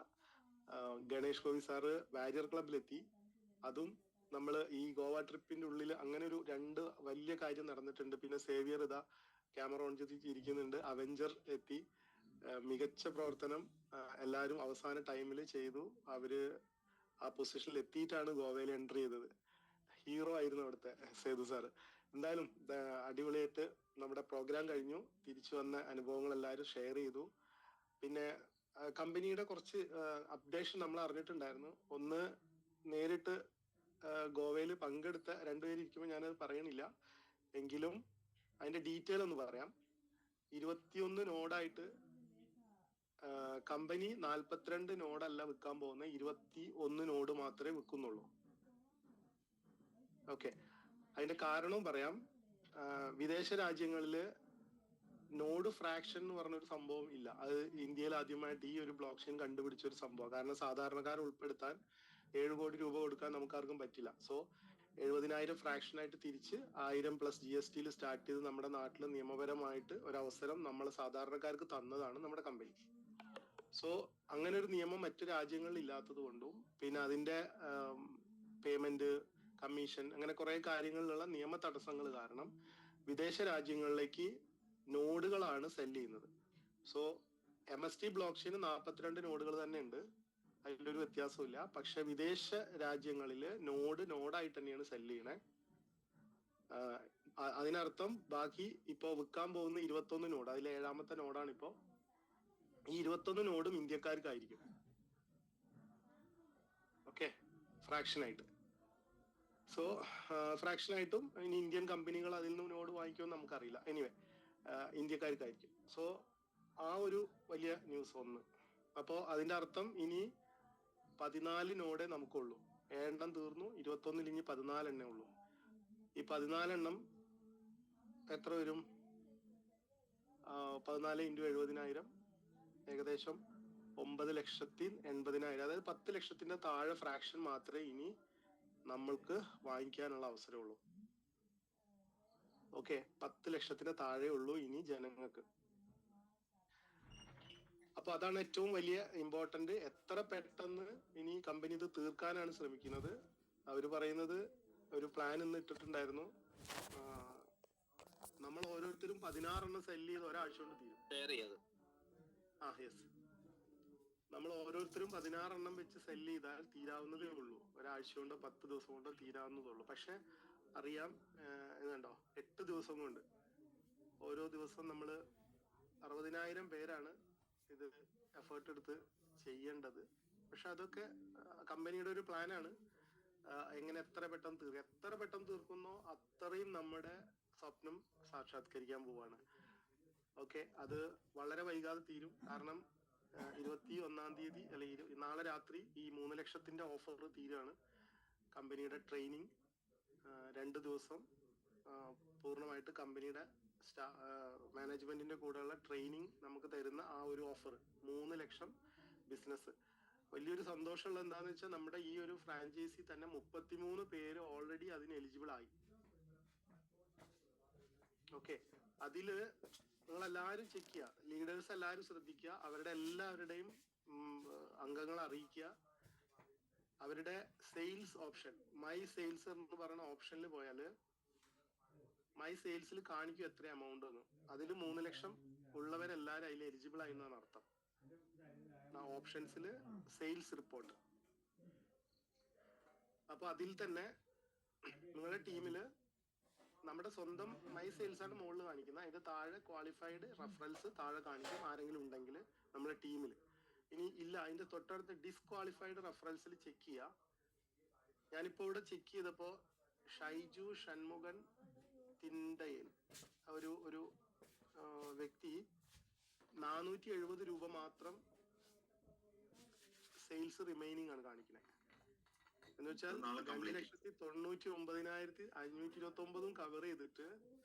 ഗണേഷ് ഗോപി സാറ് വാരിയർ ക്ലബിലെത്തി. അതും നമ്മൾ ഈ ഗോവ ട്രിപ്പിന്റെ ഉള്ളിൽ അങ്ങനെ ഒരു 2 വലിയ കാര്യം നടന്നിട്ടുണ്ട്. പിന്നെ സേവിയർ ഇതാ ക്യാമറ ഓൺ ചെയ്തിരിക്കുന്നുണ്ട്. അവെഞ്ചർ എത്തി. മികച്ച പ്രവർത്തനം എല്ലാവരും അവസാന ടൈമിൽ ചെയ്തു. അവര് ആ പൊസിഷനിൽ എത്തിയിട്ടാണ് ഗോവയിൽ എൻട്രി ചെയ്തത്. ഹീറോ ആയിരുന്നു അവിടുത്തെ സേതു സാറ്. എന്തായാലും അടിപൊളിയായിട്ട് നമ്മുടെ പ്രോഗ്രാം കഴിഞ്ഞു. തിരിച്ചു വന്ന അനുഭവങ്ങൾ എല്ലാവരും ഷെയർ ചെയ്തു. പിന്നെ കമ്പനിയുടെ കുറച്ച് അപ്ഡേഷൻ നമ്മൾ അറിഞ്ഞിട്ടുണ്ടായിരുന്നു. ഒന്ന്, നേരിട്ട് ഗോവയിൽ പങ്കെടുത്ത 2 പേര് ഇരിക്കുമ്പോൾ ഞാനത് പറയണില്ല, എങ്കിലും അതിന്റെ ഡീറ്റെയിൽ ഒന്ന് പറയാം. 21 നോഡായിട്ട് കമ്പനി 42 നോഡല്ല വിൽക്കാൻ പോകുന്നത്, 21 നോഡ് മാത്രമേ വിൽക്കുന്നുള്ളൂ. ഓക്കെ, അതിന്റെ കാരണവും പറയാം. വിദേശ രാജ്യങ്ങളില് നോഡ് ഫ്രാക്ഷൻ എന്ന് പറഞ്ഞ ഒരു സംഭവം ഇല്ല. അത് ഇന്ത്യയിൽ ആദ്യമായിട്ട് ഈ ഒരു ബ്ലോക്ക് ചെയിൻ കണ്ടുപിടിച്ച ഒരു സംഭവം. കാരണം സാധാരണക്കാരെ ഉൾപ്പെടുത്താൻ 7 കോടി രൂപ കൊടുക്കാൻ നമുക്കാർക്കും പറ്റില്ല. സോ 70,000 ഫ്രാക്ഷൻ ആയിട്ട് തിരിച്ച് 1000 പ്ലസ് GST സ്റ്റാർട്ട് ചെയ്ത് നമ്മുടെ നാട്ടിൽ നിയമപരമായിട്ട് ഒരു അവസരം നമ്മൾ സാധാരണക്കാർക്ക് തന്നതാണ് നമ്മുടെ കമ്പനി. സോ അങ്ങനെ ഒരു നിയമം മറ്റു രാജ്യങ്ങളിൽ ഇല്ലാത്തത് കൊണ്ടും പിന്നെ അതിന്റെ പേയ്മെന്റ്, കമ്മീഷൻ, അങ്ങനെ കുറെ കാര്യങ്ങളിലുള്ള നിയമ തടസ്സങ്ങൾ കാരണം വിദേശ രാജ്യങ്ങളിലേക്ക് നോഡുകളാണ് സെല് ചെയ്യുന്നത്. സോ MST ബ്ലോക്ക് ചെയിന് 42 നോഡുകൾ തന്നെ ഉണ്ട്, അതിലൊരു വ്യത്യാസമില്ല. പക്ഷെ വിദേശ രാജ്യങ്ങളില് നോഡായിട്ട് തന്നെയാണ് സെല് ചെയ്യണേ. അതിനർത്ഥം ബാക്കി ഇപ്പൊ വിൽക്കാൻ പോകുന്ന 21 നോഡ്, അതിൽ 7ാമത്തെ നോഡാണ് ഇപ്പോ. ഈ 21 നോഡും ഇന്ത്യക്കാർക്കായിരിക്കും. ഓക്കെ, ഫ്രാക്ഷൻ ആയിട്ട്. സോ ഫ്രാക്ഷൻ ആയിട്ടും ഇനി ഇന്ത്യൻ കമ്പനികൾ അതിൽ നിന്ന് നോഡ് വാങ്ങിക്കുമെന്ന് നമുക്കറിയില്ല. എനിവേ ഇന്ത്യക്കാർക്കായിരിക്കും. സോ ആ ഒരു വലിയ ന്യൂസ് ഒന്ന്. അപ്പോ അതിന്റെ അർത്ഥം ഇനി 14 നോഡേ നമുക്കുള്ളൂ. 7 തീർന്നു, 21 ഇനി 14 ഉള്ളൂ. ഈ 14 എത്ര വരും? 14 × 70,000 ഏകദേശം 9,80,000. അതായത് 10 ലക്ഷത്തിന്റെ താഴെ ഫ്രാക്ഷൻ മാത്രമേ ഇനി നമ്മൾക്ക് വാങ്ങിക്കാനുള്ള അവസരമുള്ളൂ. ഓക്കെ, 10 ലക്ഷത്തിന്റെ താഴെ ഉള്ളൂ ഇനി ജനങ്ങൾക്ക്. അപ്പൊ അതാണ് ഏറ്റവും വലിയ ഇമ്പോർട്ടന്റ്. എത്ര പെട്ടെന്ന് ഇനി കമ്പനി ഇത് തീർക്കാനാണ് ശ്രമിക്കുന്നത്. അവര് പറയുന്നത് ഒരു പ്ലാൻ ഇന്ന് ഇട്ടിട്ടുണ്ടായിരുന്നു. നമ്മൾ ഓരോരുത്തരും 16 സെല്ല് ചെയ്ത് ഒരാഴ്ച കൊണ്ട് തീരും. യെസ്, നമ്മൾ ഓരോരുത്തരും 16 വെച്ച് സെല്ല് ചെയ്താൽ തീരാവുന്നതേ ഉള്ളൂ. ഒരാഴ്ച കൊണ്ടോ 10 ദിവസം കൊണ്ടോ തീരാവുന്നതുള്ളൂ. പക്ഷെ അറിയാം, ഇതുണ്ടോ, 8 ദിവസം കൊണ്ട് ഓരോ ദിവസം നമ്മള് 60,000 പേരാണ് ഇത് എഫേർട്ട് എടുത്ത് ചെയ്യേണ്ടത്. പക്ഷെ അതൊക്കെ കമ്പനിയുടെ ഒരു പ്ലാനാണ്. എങ്ങനെ എത്ര പെട്ടെന്ന് തീർക്കുന്നോ അത്രയും നമ്മുടെ സ്വപ്നം സാക്ഷാത്കരിക്കാൻ പോവാണ്. ഓക്കെ, അത് വളരെ വൈകാതെ തീരും. കാരണം 21-ാം തീയതി അല്ലെങ്കിൽ നാളെ രാത്രി ഈ 3 ലക്ഷത്തിന്റെ ഓഫർ തീരാണ്. കമ്പനിയുടെ ട്രെയിനിങ് 2 ദിവസം പൂർണ്ണമായിട്ട് കമ്പനിയുടെ മാനേജ്മെന്റിന്റെ കൂടെയുള്ള ട്രെയിനിങ് നമുക്ക് തരുന്ന ആ ഒരു ഓഫർ 3 ലക്ഷം ബിസിനസ്. വലിയൊരു സന്തോഷമുള്ള എന്താന്ന് വെച്ചാൽ നമ്മുടെ ഈ ഒരു ഫ്രാഞ്ചൈസി തന്നെ 33 പേര് ഓൾറെഡി അതിന് എലിജിബിൾ ആയി. ഓക്കെ, അതില് നിങ്ങൾ എല്ലാവരും ചെക്ക് ചെയ്യുക, ലീഡേഴ്സ് എല്ലാവരും ശ്രദ്ധിക്കുക, അവരുടെ എല്ലാവരുടെയും അംഗങ്ങളെ അറിയിക്കുക. അവരുടെ സെയിൽസ് ഓപ്ഷൻ, മൈ സെയിൽസ് എന്ന് പറയുന്ന ഓപ്ഷനിൽ പോയാല് മൈ സെയിൽസിൽ കാണിക്കും എത്ര എമൗണ്ട് എന്ന്. അതിൽ 3 ലക്ഷം ഉള്ളവരെല്ലാരും അതിൽ എലിജിബിൾ ആയി എന്നാണ് അർത്ഥം. ഓപ്ഷൻസില് സെയിൽസ് റിപ്പോർട്ട്. അപ്പൊ അതിൽ തന്നെ നിങ്ങളുടെ ടീമില് നമ്മുടെ സ്വന്തം മൈ സെയിൽസ് ആണ് മുകളിൽ കാണിക്കുന്നത്. അതിന്റെ താഴെ ക്വാളിഫൈഡ് റെഫറൻസ് താഴെ കാണിക്കും ആരെങ്കിലും ഉണ്ടെങ്കിൽ നമ്മുടെ ടീമിൽ. ഇനി ഇല്ല, അതിന്റെ തൊട്ടടുത്ത് ഡിസ്ക്വാളിഫൈഡ് റെഫറൻസിൽ ചെക്ക് ചെയ്യുക. ഞാനിപ്പോ ഇവിടെ ചെക്ക് ചെയ്തപ്പോ ഷൈജു ഷൺമുഖൻ തിണ്ടയൻ ഒരു വ്യക്തി 470 രൂപ മാത്രം സെയിൽസ് റിമൈനിങ് ആണ് കാണിക്കുന്നത്. എന്ന് വെച്ചാൽ 2,99,529 കവർ ചെയ്തിട്ട്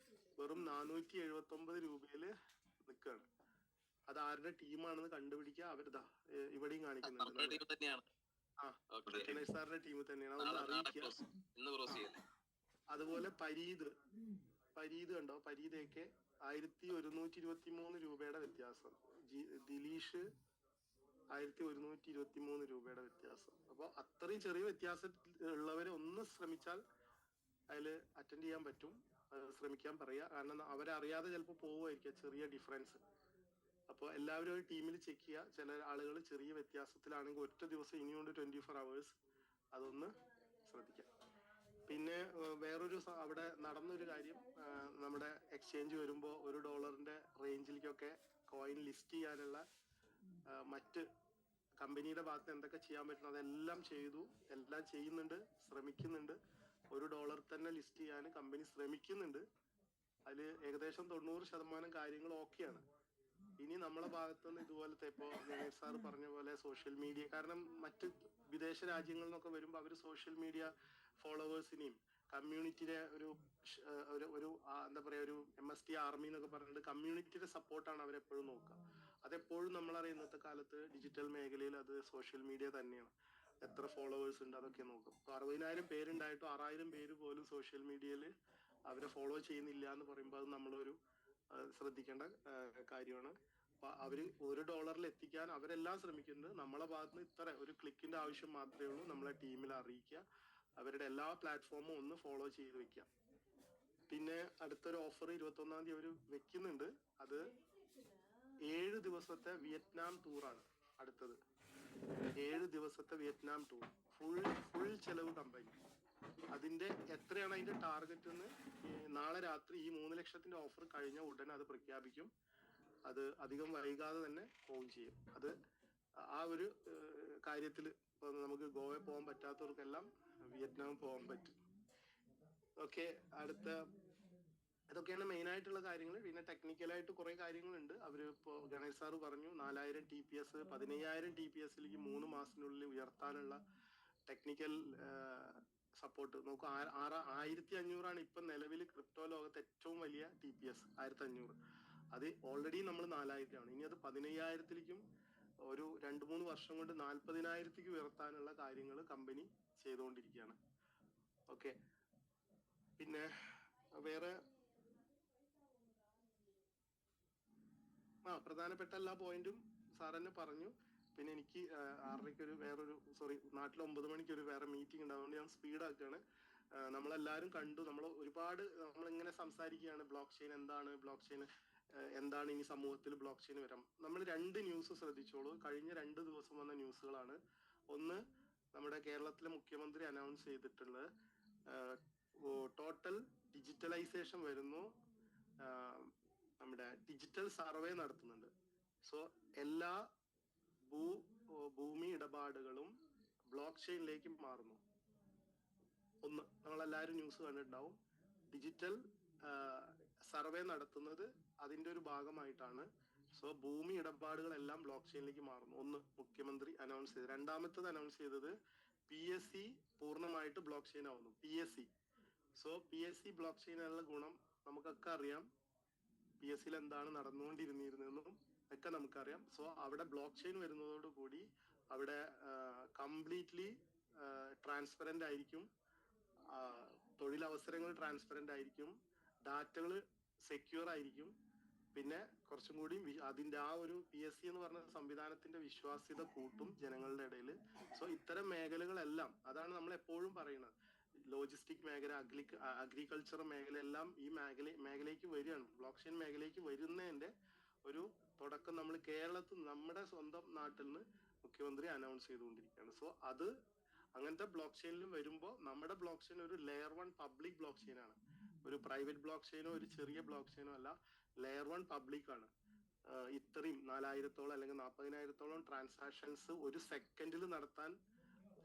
വെറും 479 രൂപയില് നിൽക്കുകയാണ്. അത് ആരുടെ ടീമാണെന്ന് കണ്ടുപിടിക്കുക. അവരിതാ ഇവിടെയും കാണിക്കുന്നുണ്ട്. ഗണേഷ് സാറിന്റെ ടീമിൽ തന്നെയാണ്, അതൊന്ന് അറിയിക്കുക. അതുപോലെ പരീത് കണ്ടോ, പരീതൊക്കെ 1,123 രൂപയുടെ വ്യത്യാസം. ദിലീഷ് 1,123 രൂപയുടെ വ്യത്യാസം. അപ്പൊ അത്രയും ചെറിയ വ്യത്യാസം ഉള്ളവരെ ഒന്ന് ശ്രമിച്ചാൽ അതിൽ അറ്റൻഡ് ചെയ്യാൻ പറ്റും. ശ്രമിക്കാൻ പറയാ, കാരണം അവരറിയാതെ ചിലപ്പോൾ പോവുമായിരിക്കാം ചെറിയ ഡിഫറൻസ്. അപ്പോൾ എല്ലാവരും ഒരു ടീമിൽ ചെക്ക് ചെയ്യുക. ചില ആളുകൾ ചെറിയ വ്യത്യാസത്തിലാണെങ്കിൽ ഒറ്റ ദിവസം ഇനിയുണ്ട് 24 hours, അതൊന്ന് ശ്രദ്ധിക്കാം. പിന്നെ വേറൊരു അവിടെ നടന്നൊരു കാര്യം, നമ്മുടെ എക്സ്ചേഞ്ച് വരുമ്പോൾ $1 റേഞ്ചിലേക്കൊക്കെ കോയിൻ ലിസ്റ്റ് ചെയ്യാനുള്ള മറ്റ് കമ്പനിയുടെ ഭാഗത്ത് എന്തൊക്കെ ചെയ്യാൻ പറ്റും അതെല്ലാം ചെയ്തു, എല്ലാം ചെയ്യുന്നുണ്ട്, ശ്രമിക്കുന്നുണ്ട്. $1 തന്നെ ലിസ്റ്റ് ചെയ്യാൻ കമ്പനി ശ്രമിക്കുന്നുണ്ട്. അതിൽ ഏകദേശം 90% കാര്യങ്ങൾ ഓക്കെയാണ്. ഇനി നമ്മളെ ഭാഗത്തുനിന്ന് ഇതുപോലത്തെ ഇപ്പോ ഗണേഷ് സാർ പറഞ്ഞ പോലെ സോഷ്യൽ മീഡിയ, കാരണം മറ്റ് വിദേശ രാജ്യങ്ങളിൽ നിന്നൊക്കെ വരുമ്പോൾ അവർ സോഷ്യൽ മീഡിയ ഫോളോവേഴ്സിനെയും കമ്മ്യൂണിറ്റിയുടെ ഒരു എന്താ പറയാ ഒരു MST ആർമി എന്നൊക്കെ പറഞ്ഞിട്ട് കമ്മ്യൂണിറ്റിയുടെ സപ്പോർട്ടാണ് അവരെപ്പോഴും നോക്കുക. അതെപ്പോഴും നമ്മളറിയാം ഇന്നത്തെ കാലത്ത് ഡിജിറ്റൽ മേഖലയിൽ അത് സോഷ്യൽ മീഡിയ തന്നെയാണ്. എത്ര ഫോളോവേഴ്സ് ഉണ്ട് അതൊക്കെ നോക്കും. ഇപ്പൊ 60,000 പേരുണ്ടായിട്ടും 6,000 പേര് പോലും സോഷ്യൽ മീഡിയയിൽ അവരെ ഫോളോ ചെയ്യുന്നില്ല എന്ന് പറയുമ്പോൾ അത് നമ്മളൊരു ശ്രദ്ധിക്കേണ്ട കാര്യമാണ്. അപ്പൊ അവര് $1 എത്തിക്കാൻ അവരെല്ലാം ശ്രമിക്കുന്നുണ്ട്. നമ്മളെ ഭാഗത്ത് നിന്ന് ഇത്ര ഒരു ക്ലിക്കിന്റെ ആവശ്യം മാത്രമേ ഉള്ളൂ. നമ്മളെ ടീമിൽ അറിയിക്കുക, അവരുടെ എല്ലാ പ്ലാറ്റ്ഫോമും ഒന്ന് ഫോളോ ചെയ്ത് വെക്കുക. പിന്നെ അടുത്തൊരു ഓഫർ 21-ാം തീയതി അവർ വെക്കുന്നുണ്ട്. അത് 7 ദിവസത്തെ വിയറ്റ്നാം ടൂറാണ്. അടുത്തത് 7 ദിവസത്തെ വിയറ്റ്നാം ടൂർ, ഫുൾ ചെലവ് കമ്പനി. അതിന്റെ എത്രയാണ് അതിന്റെ ടാർഗറ്റ് എന്ന് നാളെ രാത്രി ഈ 3 ലക്ഷത്തിന്റെ ഓഫർ കഴിഞ്ഞ ഉടനെ അത് പ്രഖ്യാപിക്കും. അത് അധികം വൈകാതെ തന്നെ ഫോൺ ചെയ്യും. അത് ആ ഒരു കാര്യത്തിൽ ഇപ്പൊ നമുക്ക് ഗോവയിൽ പോകാൻ പറ്റാത്തവർക്കെല്ലാം വിയറ്റ്നാം പോകാൻ പറ്റും. ഓക്കെ, അടുത്ത ഇതൊക്കെയാണ് മെയിൻ ആയിട്ടുള്ള കാര്യങ്ങൾ. പിന്നെ ടെക്നിക്കലായിട്ട് കുറെ കാര്യങ്ങളുണ്ട്. അവര് ഇപ്പോ ഗണേഷ് സാറ് പറഞ്ഞു 4000 TPS 15,000 TPSലേക്ക് 3 മാസത്തിനുള്ളിൽ ഉയർത്താനുള്ള ടെക്നിക്കൽ സപ്പോർട്ട് നോക്കൂ. 1500 ഇപ്പൊ നിലവിൽ ക്രിപ്റ്റോ ലോകത്ത് ഏറ്റവും വലിയ TPS 1500. അത് ഓൾറെഡി നമ്മൾ 4000 ആണ്. ഇനി അത് 15,000ലേക്കും ഒരു 2-3 വർഷം കൊണ്ട് 40,000ലേക്ക് ഉയർത്താനുള്ള കാര്യങ്ങൾ കമ്പനി ചെയ്തുകൊണ്ടിരിക്കുകയാണ്. ഓക്കെ, പിന്നെ വേറെ പ്രധാനപ്പെട്ട എല്ലാ പോയിന്റും സാർ തന്നെ പറഞ്ഞു. പിന്നെ എനിക്ക് 6:30 നാട്ടിൽ 9 മണിക്ക് വേറെ മീറ്റിംഗ് ഉണ്ട്. അതുകൊണ്ട് ഞാൻ സ്പീഡാക്കുകയാണ്. നമ്മളെല്ലാവരും കണ്ടു, നമ്മളിങ്ങനെ സംസാരിക്കുകയാണ് ബ്ലോക്ക് ചെയിൻ എന്താണ്, ബ്ലോക്ക് ചെയിൻ എന്താണ്, ഇനി സമൂഹത്തിൽ ബ്ലോക്ക് ചെയിൻ വരാം. നമ്മൾ 2 ന്യൂസ് ശ്രദ്ധിച്ചോളൂ. കഴിഞ്ഞ 2 ദിവസം വന്ന ന്യൂസുകളാണ്. ഒന്ന്, നമ്മുടെ കേരളത്തിലെ മുഖ്യമന്ത്രി അനൗൺസ് ചെയ്തിട്ടുള്ളത് ടോട്ടൽ ഡിജിറ്റലൈസേഷൻ വരുന്നു. നമ്മുടെ ഡിജിറ്റൽ സർവേ നടത്തുന്നുണ്ട്. സോ എല്ലാ ഭൂമി ഇടപാടുകളും ബ്ലോക്ക് ചെയിനിലേക്ക് മാറുന്നു. ഒന്ന്, നമ്മളെല്ലാവരും ന്യൂസ് കണ്ടിട്ടുണ്ടാവും. ഡിജിറ്റൽ സർവേ നടത്തുന്നത് അതിന്റെ ഒരു ഭാഗമായിട്ടാണ്. സോ ഭൂമി ഇടപാടുകളെല്ലാം ബ്ലോക്ക് ചെയിനിലേക്ക് മാറുന്നു. ഒന്ന്, മുഖ്യമന്ത്രി അനൗൺസ് ചെയ്തത്. രണ്ടാമത്തത് അനൗൺസ് ചെയ്തത് PSC പൂർണ്ണമായിട്ട് ബ്ലോക്ക് ചെയിൻ ആവുന്നു. PSC. സോ PSC ബ്ലോക്ക് ചെയിനുള്ള ഗുണം നമുക്കൊക്കെ അറിയാം. PSCയിൽ എന്താണ് നടന്നുകൊണ്ടിരുന്നിരുന്നതെന്നും ഒക്കെ നമുക്കറിയാം. സോ അവിടെ ബ്ലോക്ക് ചെയിൻ വരുന്നതോടുകൂടി അവിടെ കംപ്ലീറ്റ്ലി ട്രാൻസ്പെറന്റ് ആയിരിക്കും. തൊഴിലവസരങ്ങൾ ട്രാൻസ്പെറന്റ് ആയിരിക്കും. ഡാറ്റകൾ സെക്യൂർ ആയിരിക്കും. പിന്നെ കുറച്ചും കൂടി അതിന്റെ ആ ഒരു PSC എന്ന് പറഞ്ഞ സംവിധാനത്തിന്റെ വിശ്വാസ്യത കൂട്ടും ജനങ്ങളുടെ ഇടയിൽ. സോ ഇത്തരം മേഖലകളെല്ലാം, അതാണ് നമ്മൾ എപ്പോഴും പറയുന്നത്, ലോജിസ്റ്റിക് മേഖല, അഗ്രികൾച്ചർ മേഖല എല്ലാം ഈ മേഖലയ്ക്ക് വരികയാണ്. ബ്ലോക്ക് ചെയിൻ മേഖലയ്ക്ക് വരുന്നതിന്റെ ഒരു തുടക്കം നമ്മൾ കേരളത്തിൽ നമ്മുടെ സ്വന്തം നാട്ടിൽ നിന്ന് മുഖ്യമന്ത്രി അനൗൺസ് ചെയ്തുകൊണ്ടിരിക്കുകയാണ്. സോ അത് അങ്ങനത്തെ ബ്ലോക്ക് ചെയിനിലും വരുമ്പോൾ നമ്മുടെ ബ്ലോക്ക് ചെയിൻ ഒരു ലെയർ 1 പബ്ലിക് ബ്ലോക്ക് ചെയിൻ ആണ്. ഒരു പ്രൈവറ്റ് ബ്ലോക്ക് ചെയിനോ ഒരു ചെറിയ ബ്ലോക്ക് ചെയിനോ അല്ല, ലെയർ 1 പബ്ലിക് ആണ്. ഇത്രയും 4000-ഓളം അല്ലെങ്കിൽ 40,000-ഓളം ട്രാൻസാക്ഷൻസ് ഒരു സെക്കൻഡിൽ നടത്താൻ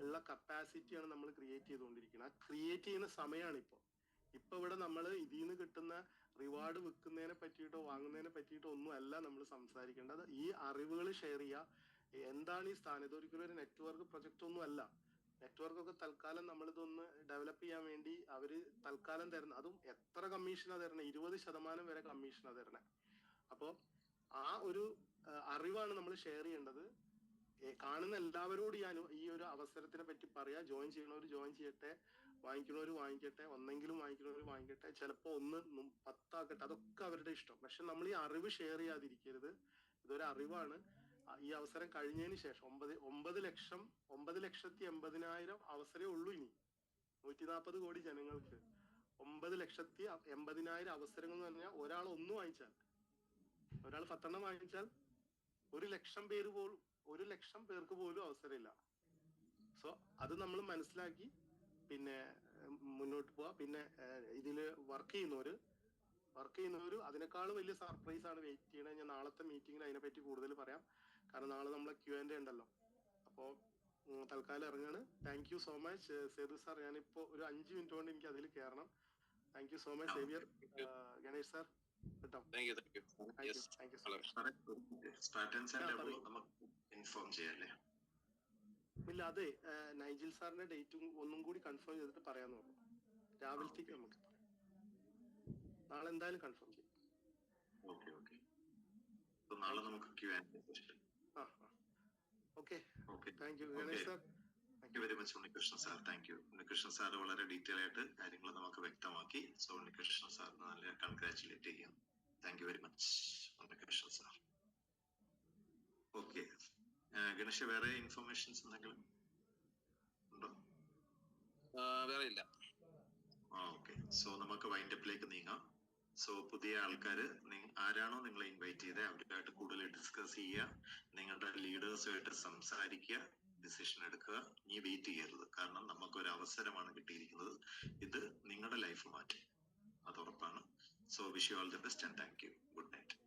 ഉള്ള കപ്പാസിറ്റിയാണ് നമ്മൾ ക്രിയേറ്റ് ചെയ്തുകൊണ്ടിരിക്കുന്നത്. ആ ക്രിയേറ്റ് ചെയ്യുന്ന സമയമാണ് ഇപ്പൊ ഇവിടെ നമ്മൾ ഇതിൽ നിന്ന് കിട്ടുന്ന റിവാർഡ് വിൽക്കുന്നതിനെ പറ്റിയിട്ടോ വാങ്ങുന്നതിനെ പറ്റിയിട്ടോ ഒന്നും അല്ല നമ്മൾ സംസാരിക്കേണ്ടത്. ഈ അറിവുകൾ ഷെയർ ചെയ്യുക. എന്താണ് ഈ സ്ഥാനം? ഇതൊരിക്കലും ഒരു നെറ്റ്വർക്ക് പ്രൊജക്റ്റ് ഒന്നും അല്ല. നെറ്റ്വർക്ക് ഒക്കെ തൽക്കാലം നമ്മളിതൊന്ന് ഡെവലപ്പ് ചെയ്യാൻ വേണ്ടി അവര് തൽക്കാലം തരുന്ന, അതും എത്ര കമ്മീഷനാ തരണേ? 20% വരെ കമ്മീഷനാ തരണേ. അപ്പോ ആ ഒരു അറിവാണ് നമ്മൾ ഷെയർ ചെയ്യേണ്ടത്. കാണുന്ന എല്ലാവരോടും ഈ ഒരു അവസരത്തിനെ പറ്റി പറയാ. ജോയിൻ ചെയ്യണവർ ജോയിൻ ചെയ്യട്ടെ, വാങ്ങിക്കണവർ വാങ്ങിക്കട്ടെ, ഒന്നെങ്കിലും വാങ്ങിക്കണവർ വാങ്ങിക്കട്ടെ, ചിലപ്പോ 1 10 ആക്കട്ടെ, അതൊക്കെ അവരുടെ ഇഷ്ടം. പക്ഷെ നമ്മൾ ഈ അറിവ് ഷെയർ ചെയ്യാതിരിക്കരുത്. ഇതൊരു അറിവാണ്. ഈ അവസരം കഴിഞ്ഞതിന് ശേഷം 9,80,000 അവസരമേ ഉള്ളൂ. ഇനി 140 കോടി ജനങ്ങൾക്ക് 9,80,000 അവസരങ്ങൾ എന്ന് പറഞ്ഞാൽ ഒരാൾ 1 വാങ്ങിച്ചാൽ, ഒരാൾ 10 വാങ്ങിച്ചാൽ 1,00,000 പേർക്ക് പോലും അവസരമില്ല. സോ അത് നമ്മൾ മനസ്സിലാക്കി പിന്നെ മുന്നോട്ട് പോവാ. പിന്നെ ഇതില് വർക്ക് ചെയ്യുന്നവര് അതിനേക്കാളും വലിയ സർപ്രൈസ് ആണ് വെയിറ്റ് ചെയ്യണത്. ഞാൻ നാളത്തെ മീറ്റിംഗിൽ അതിനെപ്പറ്റി കൂടുതൽ പറയാം. കാരണം നാളെ നമ്മളെ Q&A ഉണ്ടല്ലോ. അപ്പോ തൽക്കാലം ഇറങ്ങാണ്. Thank you so much Sethu sir. ഞാനിപ്പോ ഒരു 5 മിനിറ്റ് കൊണ്ട് എനിക്ക് അതിൽ കയറണം. Thank you so much Xavier. Ganesh sir കേട്ടോ. ഇല്ല, അതെ, നൈജിൽ സാറിന്റെ ഡേറ്റും ഒന്നും കൂടി കൺഫേം ചെയ്തിട്ട് പറയാന്ന് പറഞ്ഞു. രാവിലത്തേക്ക് നമുക്ക് നാളെ എന്തായാലും കൺഫേം ചെയ്യും. Okay okay. നാളെ നമുക്ക് Q&A session. Okay, okay thank you Ganesh sir. Thank you very much Unnikrishnan sir. Thank you. Unnikrishnan sir വളരെ ഡീറ്റെയിൽ ആയിട്ട് കാര്യങ്ങൾ നമുക്ക് വ്യക്തമാക്കി. സോ ഉണ്ണികൃഷ്ണൻ സാറിന് നല്ല കൺഗ്രാറ്റുലേറ്റ് ചെയ്യാം. Thank you very much Unnikrishnan sir. Okay Ganesh, വേറെ ഇൻഫർമേഷൻസ് എന്തെങ്കിലും ഉണ്ടോ? വേറെ ഇല്ല. ഓക്കെ, സോ നമുക്ക് വൈൻഡപ്പിലേക്ക് നീങ്ങാം. സോ പുതിയ ആൾക്കാര് ആരാണോ നിങ്ങളെ ഇൻവൈറ്റ് ചെയ്തത് അവരുമായിട്ട് കൂടുതൽ ഡിസ്കസ് ചെയ്യുക, നിങ്ങളുടെ ലീഡേഴ്സുമായിട്ട് സംസാരിക്കുക, ഡിസിഷൻ എടുക്കുക. നീ വെയിറ്റ് ചെയ്യരുത്, കാരണം നമുക്കൊരു അവസരമാണ് കിട്ടിയിരിക്കുന്നത്. ഇത് നിങ്ങളുടെ ലൈഫ് മാറ്റും, അത് ഉറപ്പാണ്. So wish you all the best and thank you. Good night.